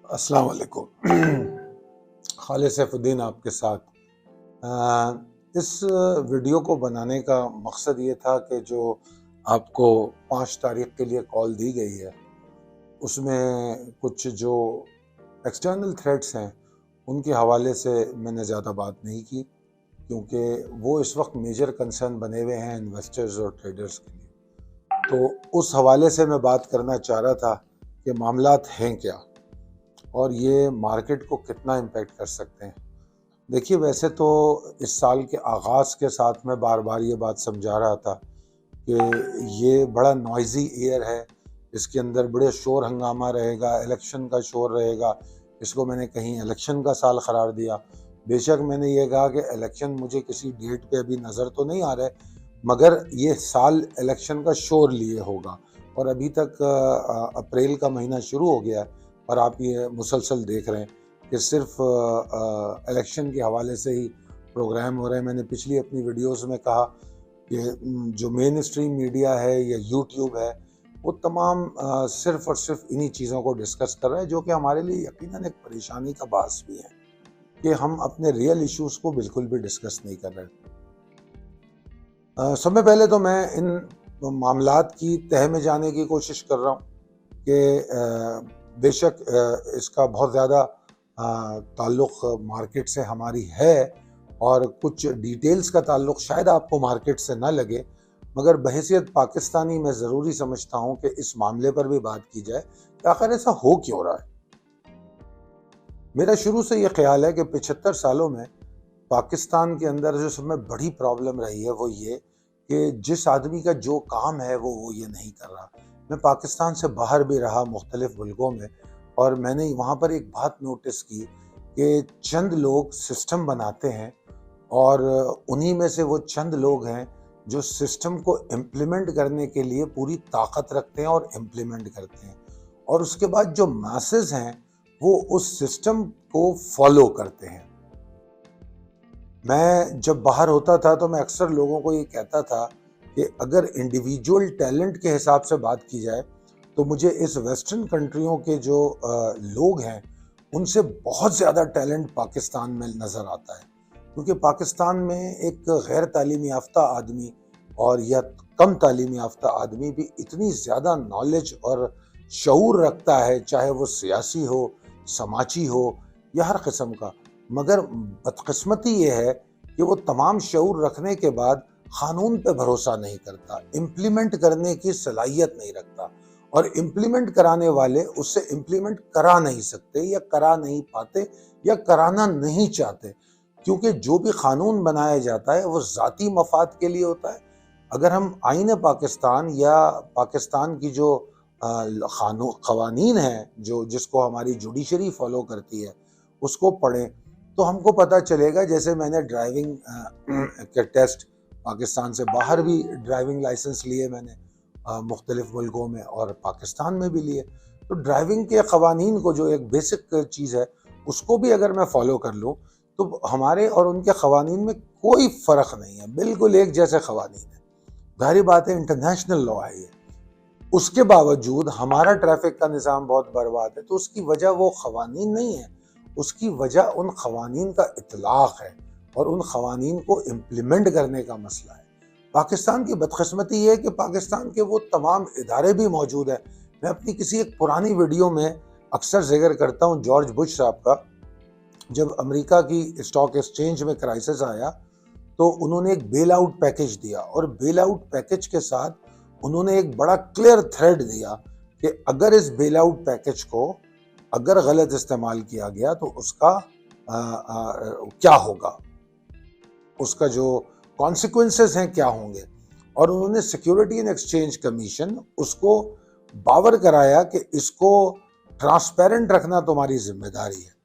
السلام علیکم۔ خالد سیف الدین آپ کے ساتھ۔ اس ویڈیو کو بنانے کا مقصد یہ تھا کہ جو آپ کو 5 تاریخ کے لیے کال دی گئی ہے اس میں کچھ جو ایکسٹرنل تھریٹس ہیں ان کے حوالے سے میں نے زیادہ بات نہیں کی، کیونکہ وہ اس وقت میجر کنسرن بنے ہوئے ہیں انویسٹرز اور ٹریڈرز کے لیے۔ تو اس حوالے سے میں بات کرنا چاہ رہا تھا کہ معاملات ہیں کیا اور یہ مارکیٹ کو کتنا امپیکٹ کر سکتے ہیں۔ دیکھیے، ویسے تو اس سال کے آغاز کے ساتھ میں بار بار یہ بات سمجھا رہا تھا کہ یہ بڑا نوائزی ایئر ہے، اس کے اندر بڑے شور ہنگامہ رہے گا، الیکشن کا شور رہے گا۔ اس کو میں نے کہیں الیکشن کا سال قرار دیا۔ بے شک میں نے یہ کہا کہ الیکشن مجھے کسی ڈیٹ پہ ابھی نظر تو نہیں آ رہا ہے، مگر یہ سال الیکشن کا شور لیے ہوگا، اور ابھی تک اپریل کا مہینہ شروع ہو گیا ہے اور آپ یہ مسلسل دیکھ رہے ہیں کہ صرف الیکشن کے حوالے سے ہی پروگرام ہو رہے ہیں۔ میں نے پچھلی اپنی ویڈیوز میں کہا کہ جو مین اسٹریم میڈیا ہے یا یوٹیوب ہے وہ تمام صرف اور صرف انہی چیزوں کو ڈسکس کر رہے ہیں، جو کہ ہمارے لیے یقیناً ایک پریشانی کا باعث بھی ہے کہ ہم اپنے ریئل ایشوز کو بالکل بھی ڈسکس نہیں کر رہے۔ سب سے پہلے تو میں ان معاملات کی تہہ میں جانے کی کوشش کر رہا ہوں کہ بے شک اس کا بہت زیادہ تعلق مارکیٹ سے ہماری ہے، اور کچھ ڈیٹیلز کا تعلق شاید آپ کو مارکیٹ سے نہ لگے، مگر بحیثیت پاکستانی میں ضروری سمجھتا ہوں کہ اس معاملے پر بھی بات کی جائے کہ آخر ایسا ہو کیوں رہا ہے۔ میرا شروع سے یہ خیال ہے کہ 75 سالوں میں پاکستان کے اندر جو سب میں بڑی پرابلم رہی ہے وہ یہ کہ جس آدمی کا جو کام ہے وہ یہ نہیں کر رہا۔ میں پاکستان سے باہر بھی رہا مختلف ملکوں میں، اور میں نے وہاں پر ایک بات نوٹس کی کہ چند لوگ سسٹم بناتے ہیں، اور انہی میں سے وہ چند لوگ ہیں جو سسٹم کو امپلیمنٹ کرنے کے لیے پوری طاقت رکھتے ہیں اور امپلیمنٹ کرتے ہیں، اور اس کے بعد جو میسز ہیں وہ اس سسٹم کو فالو کرتے ہیں۔ میں جب باہر ہوتا تھا تو میں اکثر لوگوں کو یہ کہتا تھا کہ اگر انڈیویجول ٹیلنٹ کے حساب سے بات کی جائے تو مجھے اس ویسٹرن کنٹریوں کے جو لوگ ہیں ان سے بہت زیادہ ٹیلنٹ پاکستان میں نظر آتا ہے، کیونکہ پاکستان میں ایک غیر تعلیمی یافتہ آدمی اور یا کم تعلیم یافتہ آدمی بھی اتنی زیادہ نالج اور شعور رکھتا ہے، چاہے وہ سیاسی ہو، سماجی ہو یا ہر قسم کا، مگر بدقسمتی یہ ہے کہ وہ تمام شعور رکھنے کے بعد قانون پہ بھروسہ نہیں کرتا، امپلیمنٹ کرنے کی صلاحیت نہیں رکھتا، اور امپلیمنٹ کرانے والے اس سے امپلیمنٹ کرا نہیں سکتے یا کرا نہیں پاتے یا کرانا نہیں چاہتے، کیونکہ جو بھی قانون بنایا جاتا ہے وہ ذاتی مفاد کے لیے ہوتا ہے۔ اگر ہم آئین پاکستان یا پاکستان کی جو قوانین ہیں جس کو ہماری جوڈیشری فالو کرتی ہے اس کو پڑھیں تو ہم کو پتہ چلے گا۔ جیسے میں نے ڈرائیونگ کے ٹیسٹ پاکستان سے باہر بھی ڈرائیونگ لائسنس لیے، میں نے مختلف ملکوں میں اور پاکستان میں بھی لیے، تو ڈرائیونگ کے قوانین کو جو ایک بیسک چیز ہے اس کو بھی اگر میں فالو کر لوں تو ہمارے اور ان کے قوانین میں کوئی فرق نہیں ہے، بالکل ایک جیسے قوانین ہیں۔ ظاہری بات ہے انٹرنیشنل لا ہے یہ، اس کے باوجود ہمارا ٹریفک کا نظام بہت برباد ہے، تو اس کی وجہ وہ قوانین نہیں ہے، اس کی وجہ ان قوانین کا اطلاق ہے اور ان قوانین کو امپلیمنٹ کرنے کا مسئلہ ہے۔ پاکستان کی بدقسمتی یہ ہے کہ پاکستان کے وہ تمام ادارے بھی موجود ہیں۔ میں اپنی کسی ایک پرانی ویڈیو میں اکثر ذکر کرتا ہوں جارج بش صاحب کا، جب امریکہ کی اسٹاک ایکسچینج میں کرائسس آیا تو انہوں نے ایک بیل آؤٹ پیکج دیا، اور بیل آؤٹ پیکج کے ساتھ انہوں نے ایک بڑا کلیئر تھریڈ دیا کہ اگر اس بیل آؤٹ پیکج کو اگر غلط استعمال کیا گیا تو اس کا کیا ہوگا، اس کا جو کانسیکوینسز ہیں کیا ہوں گے، اور انہوں نے سیکیورٹی اینڈ ایکسچینج کمیشن اس کو باور کرایا کہ اس کو ٹرانسپیرنٹ رکھنا تمہاری ذمہ داری ہے۔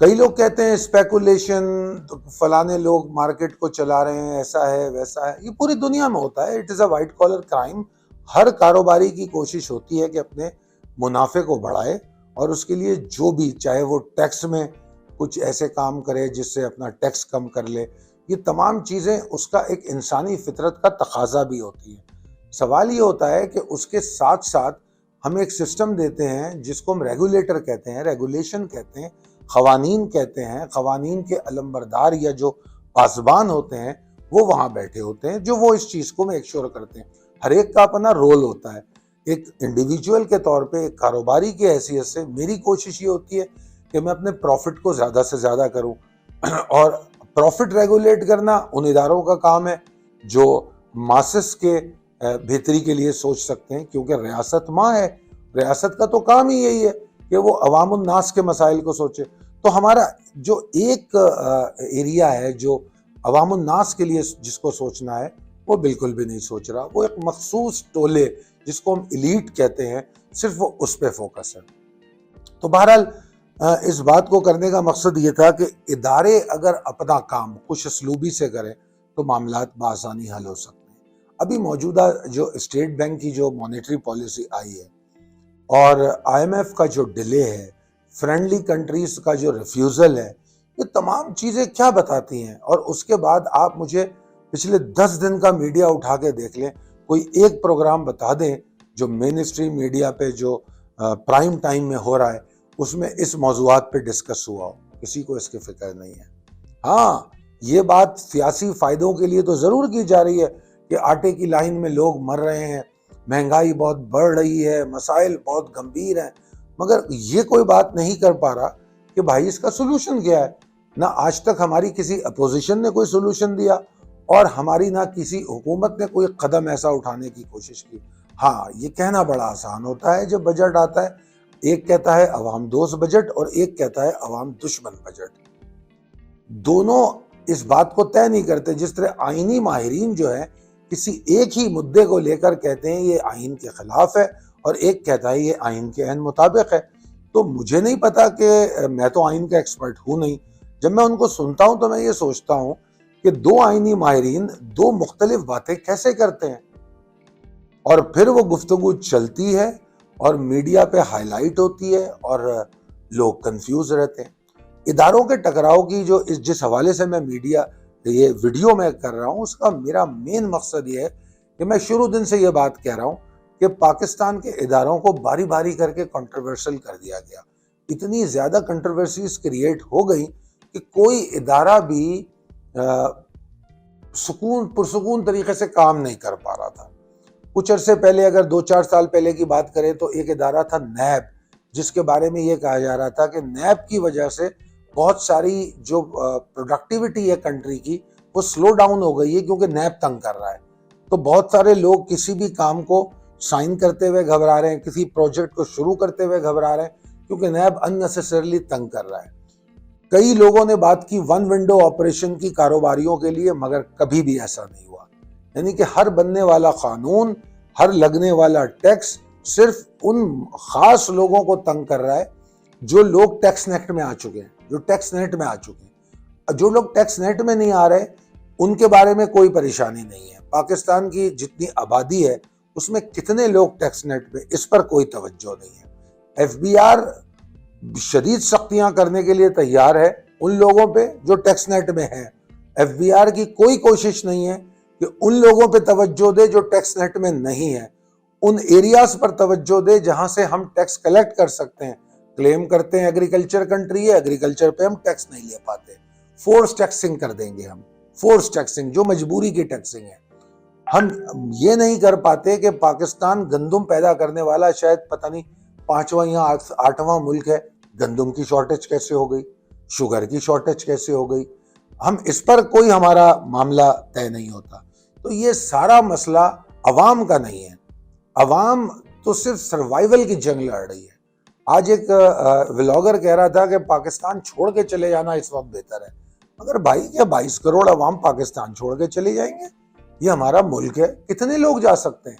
کئی لوگ کہتے ہیں اسپیکولیشن، فلانے لوگ مارکیٹ کو چلا رہے ہیں، ایسا ہے ویسا ہے، یہ پوری دنیا میں ہوتا ہے، it is a white collar crime. ہر کاروباری کی کوشش ہوتی ہے کہ اپنے منافع کو بڑھائے، اور اس کے لیے جو بھی، چاہے وہ ٹیکس میں کچھ ایسے کام کرے جس سے اپنا ٹیکس کم کر لے، یہ تمام چیزیں اس کا ایک انسانی فطرت کا تقاضا بھی ہوتی ہے۔ سوال یہ ہوتا ہے کہ اس کے ساتھ ساتھ ہم ایک سسٹم دیتے ہیں جس کو ہم ریگولیٹر کہتے ہیں، ریگولیشن کہتے ہیں، قوانین کہتے ہیں، قوانین کے علمبردار یا جو پاسبان ہوتے ہیں وہ وہاں بیٹھے ہوتے ہیں جو وہ اس چیز کو میک شور کرتے ہیں۔ ہر ایک کا اپنا رول ہوتا ہے۔ ایک انڈیویجول کے طور پہ، ایک کاروباری کی حیثیت سے میری کوشش یہ ہوتی ہے کہ میں اپنے پروفٹ کو زیادہ سے زیادہ کروں، اور پروفٹ ریگولیٹ کرنا ان اداروں کا کام ہے جو ماسس کے بہتری کے لیے سوچ سکتے ہیں، کیونکہ ریاست ماں ہے، ریاست کا تو کام ہی یہی ہے کہ وہ عوام الناس کے مسائل کو سوچے۔ تو ہمارا جو ایک ایریا ہے جو عوام الناس کے لیے جس کو سوچنا ہے وہ بالکل بھی نہیں سوچ رہا، وہ ایک مخصوص ٹولے جس کو ہم ایلیٹ کہتے ہیں صرف وہ اس پہ فوکس ہے۔ تو بہرحال اس بات کو کرنے کا مقصد یہ تھا کہ ادارے اگر اپنا کام خوش اسلوبی سے کریں تو معاملات بآسانی حل ہو سکتے ہیں۔ ابھی موجودہ جو اسٹیٹ بینک کی جو مانیٹری پالیسی آئی ہے اور آئی ایم ایف کا جو ڈیلے ہے، فرینڈلی کنٹریز کا جو ریفیوزل ہے، یہ تمام چیزیں کیا بتاتی ہیں؟ اور اس کے بعد آپ مجھے پچھلے 10 دن کا میڈیا اٹھا کے دیکھ لیں، کوئی ایک پروگرام بتا دیں جو مین اسٹریم میڈیا پہ جو پرائم ٹائم میں ہو رہا ہے اس میں اس موضوعات پہ ڈسکس ہوا ہو۔ کسی کو اس کی فکر نہیں ہے۔ ہاں، یہ بات سیاسی فائدوں کے لیے تو ضرور کی جا رہی ہے کہ آٹے کی لائن میں لوگ مر رہے ہیں، مہنگائی بہت بڑھ رہی ہے، مسائل بہت گمبھیر ہیں، مگر یہ کوئی بات نہیں کر پا رہا کہ بھائی اس کا سولوشن کیا ہے۔ نہ آج تک ہماری کسی اپوزیشن نے کوئی سولوشن دیا اور ہماری نہ کسی حکومت نے کوئی قدم ایسا اٹھانے کی کوشش کی۔ ہاں، یہ کہنا بڑا آسان ہوتا ہے جب بجٹ آتا ہے، ایک کہتا ہے عوام دوست بجٹ اور ایک کہتا ہے عوام دشمن بجٹ۔ دونوں اس بات کو طے نہیں کرتے۔ جس طرح آئینی ماہرین جو ہیں کسی ایک ہی مدعے کو لے کر کہتے ہیں یہ آئین کے خلاف ہے اور ایک کہتا ہے یہ آئین کے عین مطابق ہے۔ تو مجھے نہیں پتا کہ میں تو آئین کا ایکسپرٹ ہوں نہیں، جب میں ان کو سنتا ہوں تو میں یہ سوچتا ہوں کہ دو آئینی ماہرین دو مختلف باتیں کیسے کرتے ہیں، اور پھر وہ گفتگو چلتی ہے اور میڈیا پہ ہائی لائٹ ہوتی ہے اور لوگ کنفیوز رہتے ہیں۔ اداروں کے ٹکراؤ کی جو جس حوالے سے میں میڈیا یہ ویڈیو میں کر رہا ہوں، اس کا میرا مین مقصد یہ ہے کہ میں شروع دن سے یہ بات کہہ رہا ہوں کہ پاکستان کے اداروں کو باری باری کر کے کنٹروورشل کر دیا گیا۔ اتنی زیادہ کنٹروورسیز کریٹ ہو گئی کہ کوئی ادارہ بھی پرسکون طریقے سے کام نہیں کر پا رہا تھا۔ کچھ عرصے پہلے، اگر 2-4 سال پہلے کی بات کریں تو ایک ادارہ تھا نیب، جس کے بارے میں یہ کہا جا رہا تھا کہ نیب کی وجہ سے بہت ساری جو پروڈکٹیوٹی ہے کنٹری کی وہ سلو ڈاؤن ہو گئی ہے کیونکہ نیب تنگ کر رہا ہے۔ تو بہت سارے لوگ کسی بھی کام کو سائن کرتے ہوئے گھبرا رہے ہیں، کسی پروجیکٹ کو شروع کرتے ہوئے گھبرا رہے ہیں کیونکہ نیب اننیسیسریلی تنگ کر رہا ہے۔ کئی لوگوں نے بات کی ون ونڈو آپریشن کی کاروباریوں کے لیے، مگر کبھی بھی ایسا نہیں ہوا۔ یعنی کہ ہر بننے والا قانون، ہر لگنے والا ٹیکس صرف ان خاص لوگوں کو تنگ کر رہا ہے جو لوگ ٹیکس نیٹ میں آ چکے ہیں، جو ٹیکس نیٹ میں آ چکے ہیں۔ جو لوگ ٹیکس نیٹ میں نہیں آ رہے ان کے بارے میں کوئی پریشانی نہیں ہے۔ پاکستان کی جتنی آبادی ہے اس میں کتنے لوگ ٹیکس نیٹ پہ، اس پر کوئی توجہ نہیں ہے۔ ایف بی آر شدید سختیاں کرنے کے لیے تیار ہے ان لوگوں پہ جو ٹیکس نیٹ میں ہیں۔ ایف بی آر کی کوئی کوشش نہیں ہے کہ ان لوگوں پہ توجہ دے جو ٹیکس نیٹ میں نہیں ہے، ان ایریاز پر توجہ دے جہاں سے ہم ٹیکس کلیکٹ کر سکتے ہیں۔ کلیم کرتے ہیں ایگریکلچر کنٹری ہے، ایگریکلچر پہ ہم ٹیکس نہیں لے پاتے، فورس ٹیکسنگ کر دیں گے ہم، فورس ٹیکسنگ جو مجبوری کی ٹیکسنگ ہے۔ ہم یہ نہیں کر پاتے کہ پاکستان گندم پیدا کرنے والا شاید پتہ نہیں 5واں یا 8واں ملک ہے، گندم کی شارٹیج کیسے ہو گئی، شوگر کی شارٹیج کیسے ہو گئی، ہم اس پر کوئی ہمارا معاملہ طے نہیں ہوتا۔ تو یہ سارا مسئلہ عوام کا نہیں ہے، عوام تو صرف سروائیول کی جنگ لڑ رہی ہے۔ آج ایک ولاگر کہہ رہا تھا کہ پاکستان چھوڑ کے چلے جانا اس وقت بہتر ہے، مگر بھائی کیا 22 کروڑ عوام پاکستان چھوڑ کے چلے جائیں گے؟ یہ ہمارا ملک ہے، کتنے لوگ جا سکتے ہیں؟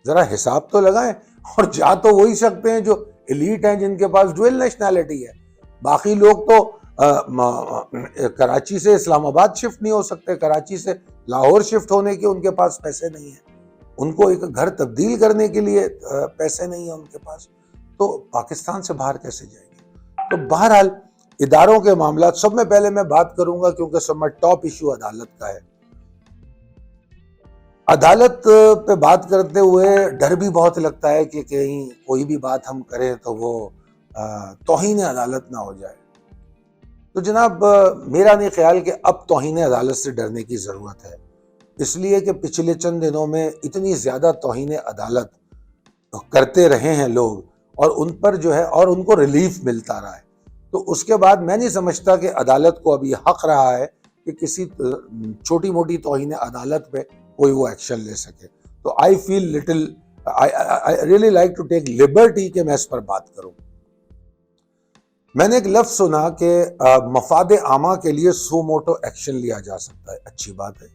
ذرا حساب تو لگائیں، اور جا تو وہی سکتے ہیں جو ایلیٹ ہیں، جن کے پاس ڈوئل نیشنلٹی ہے۔ باقی لوگ تو کراچی سے اسلام آباد شفٹ نہیں ہو سکتے، کراچی سے لاہور شفٹ ہونے کے ان کے پاس پیسے نہیں ہیں، ان کو ایک گھر تبدیل کرنے کے لیے پیسے نہیں ہیں ان کے پاس، تو پاکستان سے باہر کیسے جائیں گے؟ تو بہرحال اداروں کے معاملات، سب میں پہلے میں بات کروں گا کیونکہ سب میں ٹاپ ایشو عدالت کا ہے۔ عدالت پہ بات کرتے ہوئے ڈر بھی بہت لگتا ہے کہ کہیں کوئی بھی بات ہم کریں تو وہ توہین عدالت نہ ہو جائے. تو جناب میرا نہیں خیال کہ اب توہین عدالت سے ڈرنے کی ضرورت ہے، اس لیے کہ پچھلے چند دنوں میں اتنی زیادہ توہین عدالت کرتے رہے ہیں لوگ، اور ان پر جو ہے اور ان کو ریلیف ملتا رہا ہے. تو اس کے بعد میں نہیں سمجھتا کہ عدالت کو ابھی حق رہا ہے کہ کسی چھوٹی موٹی توہین عدالت پہ کوئی وہ ایکشن لے سکے. تو I feel little I really like to take liberty کہ میں اس پر بات کروں. میں نے ایک لفظ سنا کہ مفاد عامہ کے لیے سو موٹو ایکشن لیا جا سکتا ہے. اچھی بات ہے،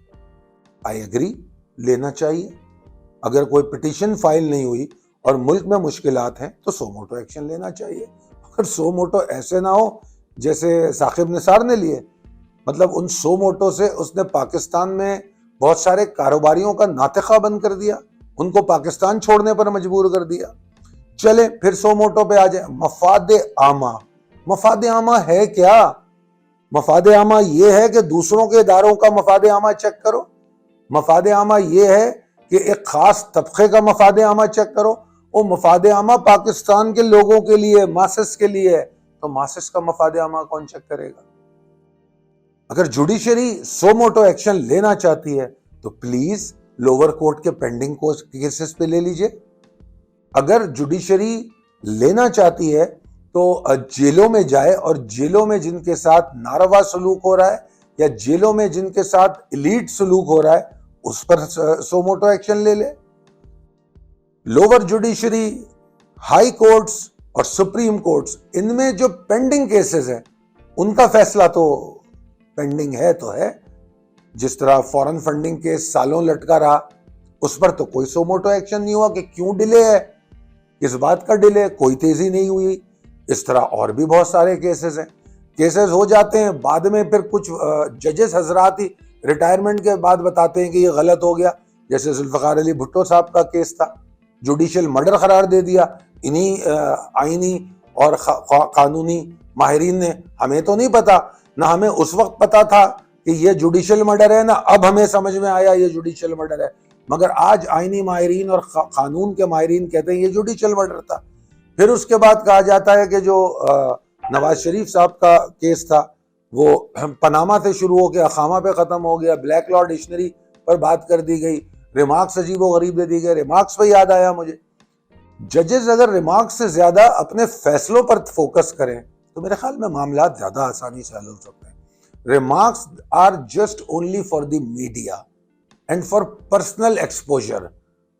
آئی ایگری، لینا چاہیے. اگر کوئی پٹیشن فائل نہیں ہوئی اور ملک میں مشکلات ہیں تو سو موٹو ایکشن لینا چاہیے. اگر سو موٹو ایسے نہ ہو جیسے ثاقب نثار نے لیے، مطلب ان سو موٹو سے اس نے پاکستان میں بہت سارے کاروباریوں کا ناطقہ بند کر دیا، ان کو پاکستان چھوڑنے پر مجبور کر دیا. چلے پھر سو موٹو پہ آ جائیں. مفاد عامہ، مفاد عامہ ہے کیا؟ مفاد عامہ یہ ہے کہ دوسروں کے اداروں کا مفاد عامہ چیک کرو. مفاد عامہ یہ ہے کہ ایک خاص طبقے کا مفاد عامہ چیک کرو. وہ مفاد عامہ پاکستان کے لوگوں کے لیے، ماسس کے لیے ہے، تو ماسس کا مفاد عامہ کون چیک کرے گا؟ اگر جوڈیشری سو موٹو ایکشن لینا چاہتی ہے تو پلیز لوور کورٹ کے پینڈنگ کیسز پہ لے لیجئے. اگر جوڈیشری لینا چاہتی ہے تو جیلوں میں جائے اور جیلوں میں جن کے ساتھ ناروا سلوک ہو رہا ہے یا جیلوں میں جن کے ساتھ ایلیٹ سلوک ہو رہا ہے اس پر سو موٹو ایکشن لے لے. لوور جوڈیشری، ہائی کورٹس اور سپریم کورٹس، ان میں جو پینڈنگ کیسز ہیں ان کا فیصلہ تو پینڈنگ ہے تو ہے. جس طرح فورن فنڈنگ کیس سالوں لٹکا رہا، اس پر تو کوئی سو موٹو ایکشن نہیں ہوا کہ کیوں ڈیلے ہے، کس بات کا ڈیلے، کوئی تیزی نہیں ہوئی. اس طرح اور بھی بہت سارے کیسز ہیں. کیسز ہو جاتے ہیں، بعد میں پھر کچھ ججز حضرات ہی ریٹائرمنٹ کے بعد بتاتے ہیں کہ یہ غلط ہو گیا. جیسے ذوالفقار علی بھٹو صاحب کا کیس تھا، جوڈیشل مرڈر قرار دے دیا انہی آئینی اور قانونی ماہرین نے. ہمیں تو نہیں پتا، نہ ہمیں اس وقت پتا تھا کہ یہ جوڈیشل مرڈر ہے، نہ اب ہمیں سمجھ میں آیا یہ جوڈیشل مرڈر ہے. مگر آج آئینی ماہرین اور قانون کے ماہرین کہتے ہیں یہ جوڈیشل مرڈر تھا. پھر اس کے بعد کہا جاتا ہے کہ جو نواز شریف صاحب کا کیس تھا وہ پاناما سے شروع ہو کے اخامہ پہ ختم ہو گیا، بلیک لا ڈکشنری پر بات کر دی گئی، ریمارکس عجیب و غریب دے دی گئے. ریمارکس پہ یاد آیا مجھے، ججز اگر ریمارکس سے زیادہ اپنے فیصلوں پر فوکس کریں تو میرے خیال میں معاملات زیادہ آسانی سے حل ہو سکتے ہیں. Remarks are just only for the media and for personal exposure.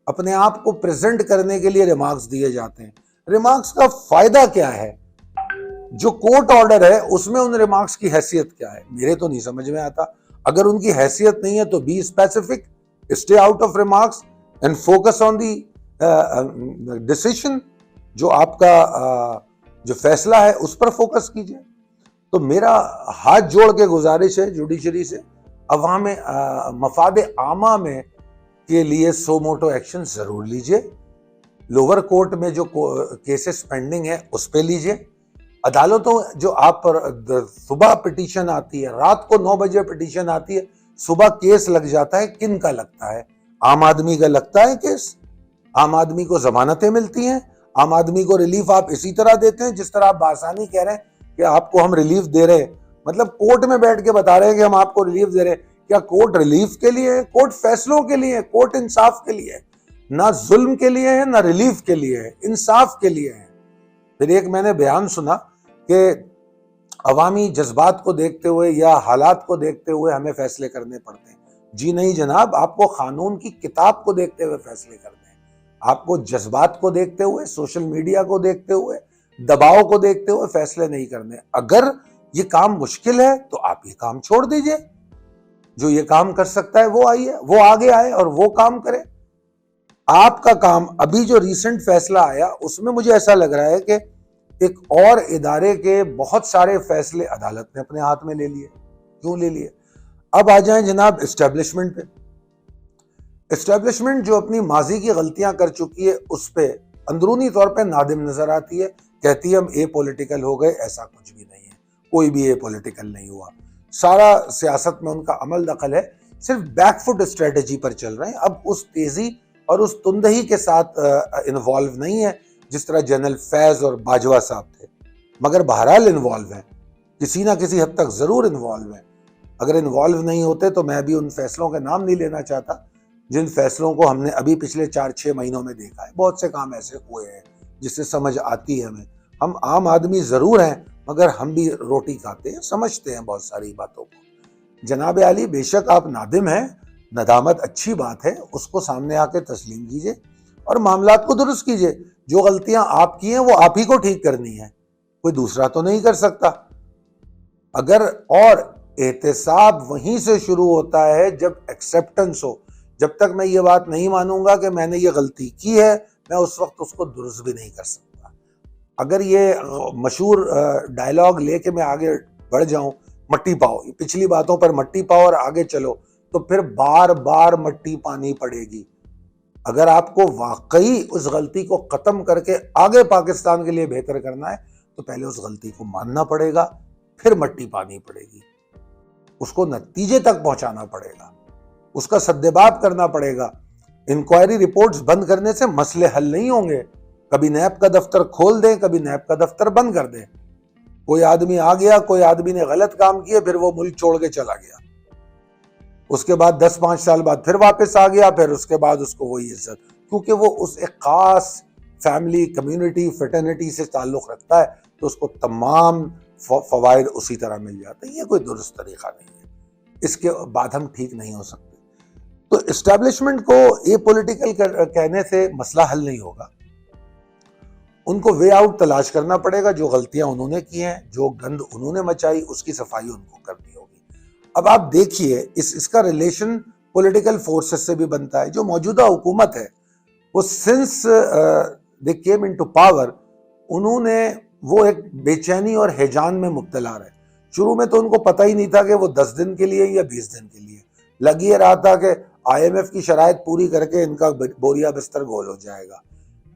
اپنے آپ کو پریزنٹ کرنے کے لیے ریمارکس دیے جاتے ہیں. ریمارکس کا فائدہ کیا ہے؟ جو کورٹ آرڈر ہے اس میں ان ریمارکس کی حیثیت کیا ہے؟ میرے تو نہیں سمجھ میں آتا. اگر ان کی حیثیت نہیں ہے تو be specific, stay out of remarks and focus on the decision. جو آپ کا جو فیصلہ ہے اس پر فوکس کیجئے. تو میرا ہاتھ جوڑ کے گزارش ہے جوڈیشری سے، عوام مفاد عامہ میں کے لیے سو موٹو ایکشن ضرور لیجئے. لوور کورٹ میں جو کیسز پینڈنگ ہے اس پہ لیجئے. عدالتوں جو آپ پر صبح پٹیشن آتی ہے، رات کو 9 بجے پٹیشن آتی ہے، صبح کیس لگ جاتا ہے. کن کا لگتا ہے؟ عام آدمی کا لگتا ہے کیس. عام آدمی کو ضمانتیں ملتی ہیں، عام آدمی کو ریلیف آپ اسی طرح دیتے ہیں جس طرح آپ بآسانی کہہ رہے ہیں کہ آپ کو ہم ریلیف دے رہے ہیں. مطلب کورٹ میں بیٹھ کے بتا رہے ہیں کہ ہم آپ کو ریلیف دے رہے ہیں. کیا کورٹ ریلیف کے لیے ہے؟ کورٹ فیصلوں کے لیے ہے، کورٹ انصاف کے لیے ہے. نہ ظلم کے لیے ہے، نہ ریلیف کے لیے ہے، انصاف کے لیے ہے. پھر ایک میں نے بیان سنا کہ عوامی جذبات کو دیکھتے ہوئے یا حالات کو دیکھتے ہوئے ہمیں فیصلے کرنے پڑتے ہیں. جی نہیں جناب، آپ کو قانون کی کتاب کو دیکھتے ہوئے فیصلے کرنے ہیں. آپ کو جذبات کو دیکھتے ہوئے، سوشل میڈیا کو دیکھتے ہوئے، دباؤ کو دیکھتے ہوئے فیصلے نہیں کرنے. اگر یہ کام مشکل ہے تو آپ یہ کام چھوڑ دیجئے. جو یہ کام کر سکتا ہے وہ آگے آئے اور وہ کام کرے. آپ کا کام ابھی جو ریسنٹ فیصلہ آیا اس میں مجھے ایسا لگ رہا ہے کہ ایک اور ادارے کے بہت سارے فیصلے عدالت نے اپنے ہاتھ میں لے لیے. کیوں لے لیے؟ اب آ جائیں جناب اسٹیبلشمنٹ پہ. اسٹیبلشمنٹ جو اپنی ماضی کی غلطیاں کر چکی ہے اس پہ اندرونی طور پہ نادم نظر آتی ہے. کہتی ہے ہم اے پولیٹیکل ہو گئے. ایسا کچھ بھی نہیں ہے، کوئی بھی اے پولیٹیکل نہیں ہوا. سارا سیاست میں ان کا عمل دخل ہے. صرف بیک فٹ اسٹریٹجی پر چل رہے ہیں. اب اس تیزی اور اس تندہی کے ساتھ انوالو نہیں ہے جس طرح جنرل فیض اور باجوہ صاحب تھے، مگر بہرحال انوالو ہیں، کسی نہ کسی حد تک ضرور انوالو ہیں. اگر انوالو نہیں ہوتے تو میں بھی ان فیصلوں کے نام نہیں لینا چاہتا جن فیصلوں کو ہم نے ابھی پچھلے 4-6 مہینوں میں دیکھا ہے. بہت سے کام ایسے ہوئے ہیں جس سے سمجھ آتی ہے ہمیں. ہم عام آدمی ضرور ہیں مگر ہم بھی روٹی کھاتے ہیں، سمجھتے ہیں بہت ساری باتوں کو. جناب عالی، بے شک آپ نادم ہیں، ندامت اچھی بات ہے، اس کو سامنے آ کے تسلیم کیجئے اور معاملات کو درست کیجئے. جو غلطیاں آپ کی ہیں وہ آپ ہی کو ٹھیک کرنی ہیں، کوئی دوسرا تو نہیں کر سکتا. اگر اور احتساب وہیں سے شروع ہوتا ہے جب ایکسیپٹنس ہو. جب تک میں یہ بات نہیں مانوں گا کہ میں نے یہ غلطی کی ہے، میں اس وقت اس کو درست بھی نہیں کر سکتا. اگر یہ مشہور ڈائلاگ لے کے میں آگے بڑھ جاؤں، مٹی پاؤ، پچھلی باتوں پر مٹی پاؤ اور آگے چلو، تو پھر بار بار مٹی پانی پڑے گی. اگر آپ کو واقعی اس غلطی کو ختم کر کے آگے پاکستان کے لیے بہتر کرنا ہے تو پہلے اس غلطی کو ماننا پڑے گا، پھر مٹی پانی پڑے گی، اس کو نتیجے تک پہنچانا پڑے گا، اس کا سدباب کرنا پڑے گا. انکوائری رپورٹس بند کرنے سے مسئلے حل نہیں ہوں گے. کبھی نیب کا دفتر کھول دیں، کبھی نیب کا دفتر بند کر دیں. کوئی آدمی آ گیا، کوئی آدمی نے غلط کام کیا، پھر وہ ملک چھوڑ کے چلا گیا، اس کے بعد 10-5 سال بعد پھر واپس آ گیا، پھر اس کے بعد اس کو وہی عزت، کیونکہ وہ اس ایک خاص فیملی، کمیونٹی، فیٹرنیٹی سے تعلق رکھتا ہے تو اس کو تمام فوائد اسی طرح مل جاتے ہیں. یہ کوئی درست طریقہ نہیں ہے، اس کے بعد ہم ٹھیک نہیں ہو سکتے. تو اسٹیبلشمنٹ کو اے پولیٹیکل کہنے سے مسئلہ حل نہیں ہوگا. ان کو وے آؤٹ تلاش کرنا پڑے گا. جو غلطیاں انہوں نے کی ہیں، جو گند انہوں نے مچائی، اس کی صفائی ان کو کرنی ہوگی. اب آپ دیکھیے اس کا ریلیشن پولیٹیکل فورسز سے بھی بنتا ہے. جو موجودہ حکومت ہے وہ since they came into power, انہوں نے وہ ایک بے چینی اور ہیجان میں مبتلا رہے. شروع میں تو ان کو پتہ ہی نہیں تھا کہ وہ 10 دن کے لیے یا 20 دن کے لیے. لگ یہ رہا تھا کہ IMF کی شرائط پوری کر کے ان کا بوریا بستر گول ہو جائے گا.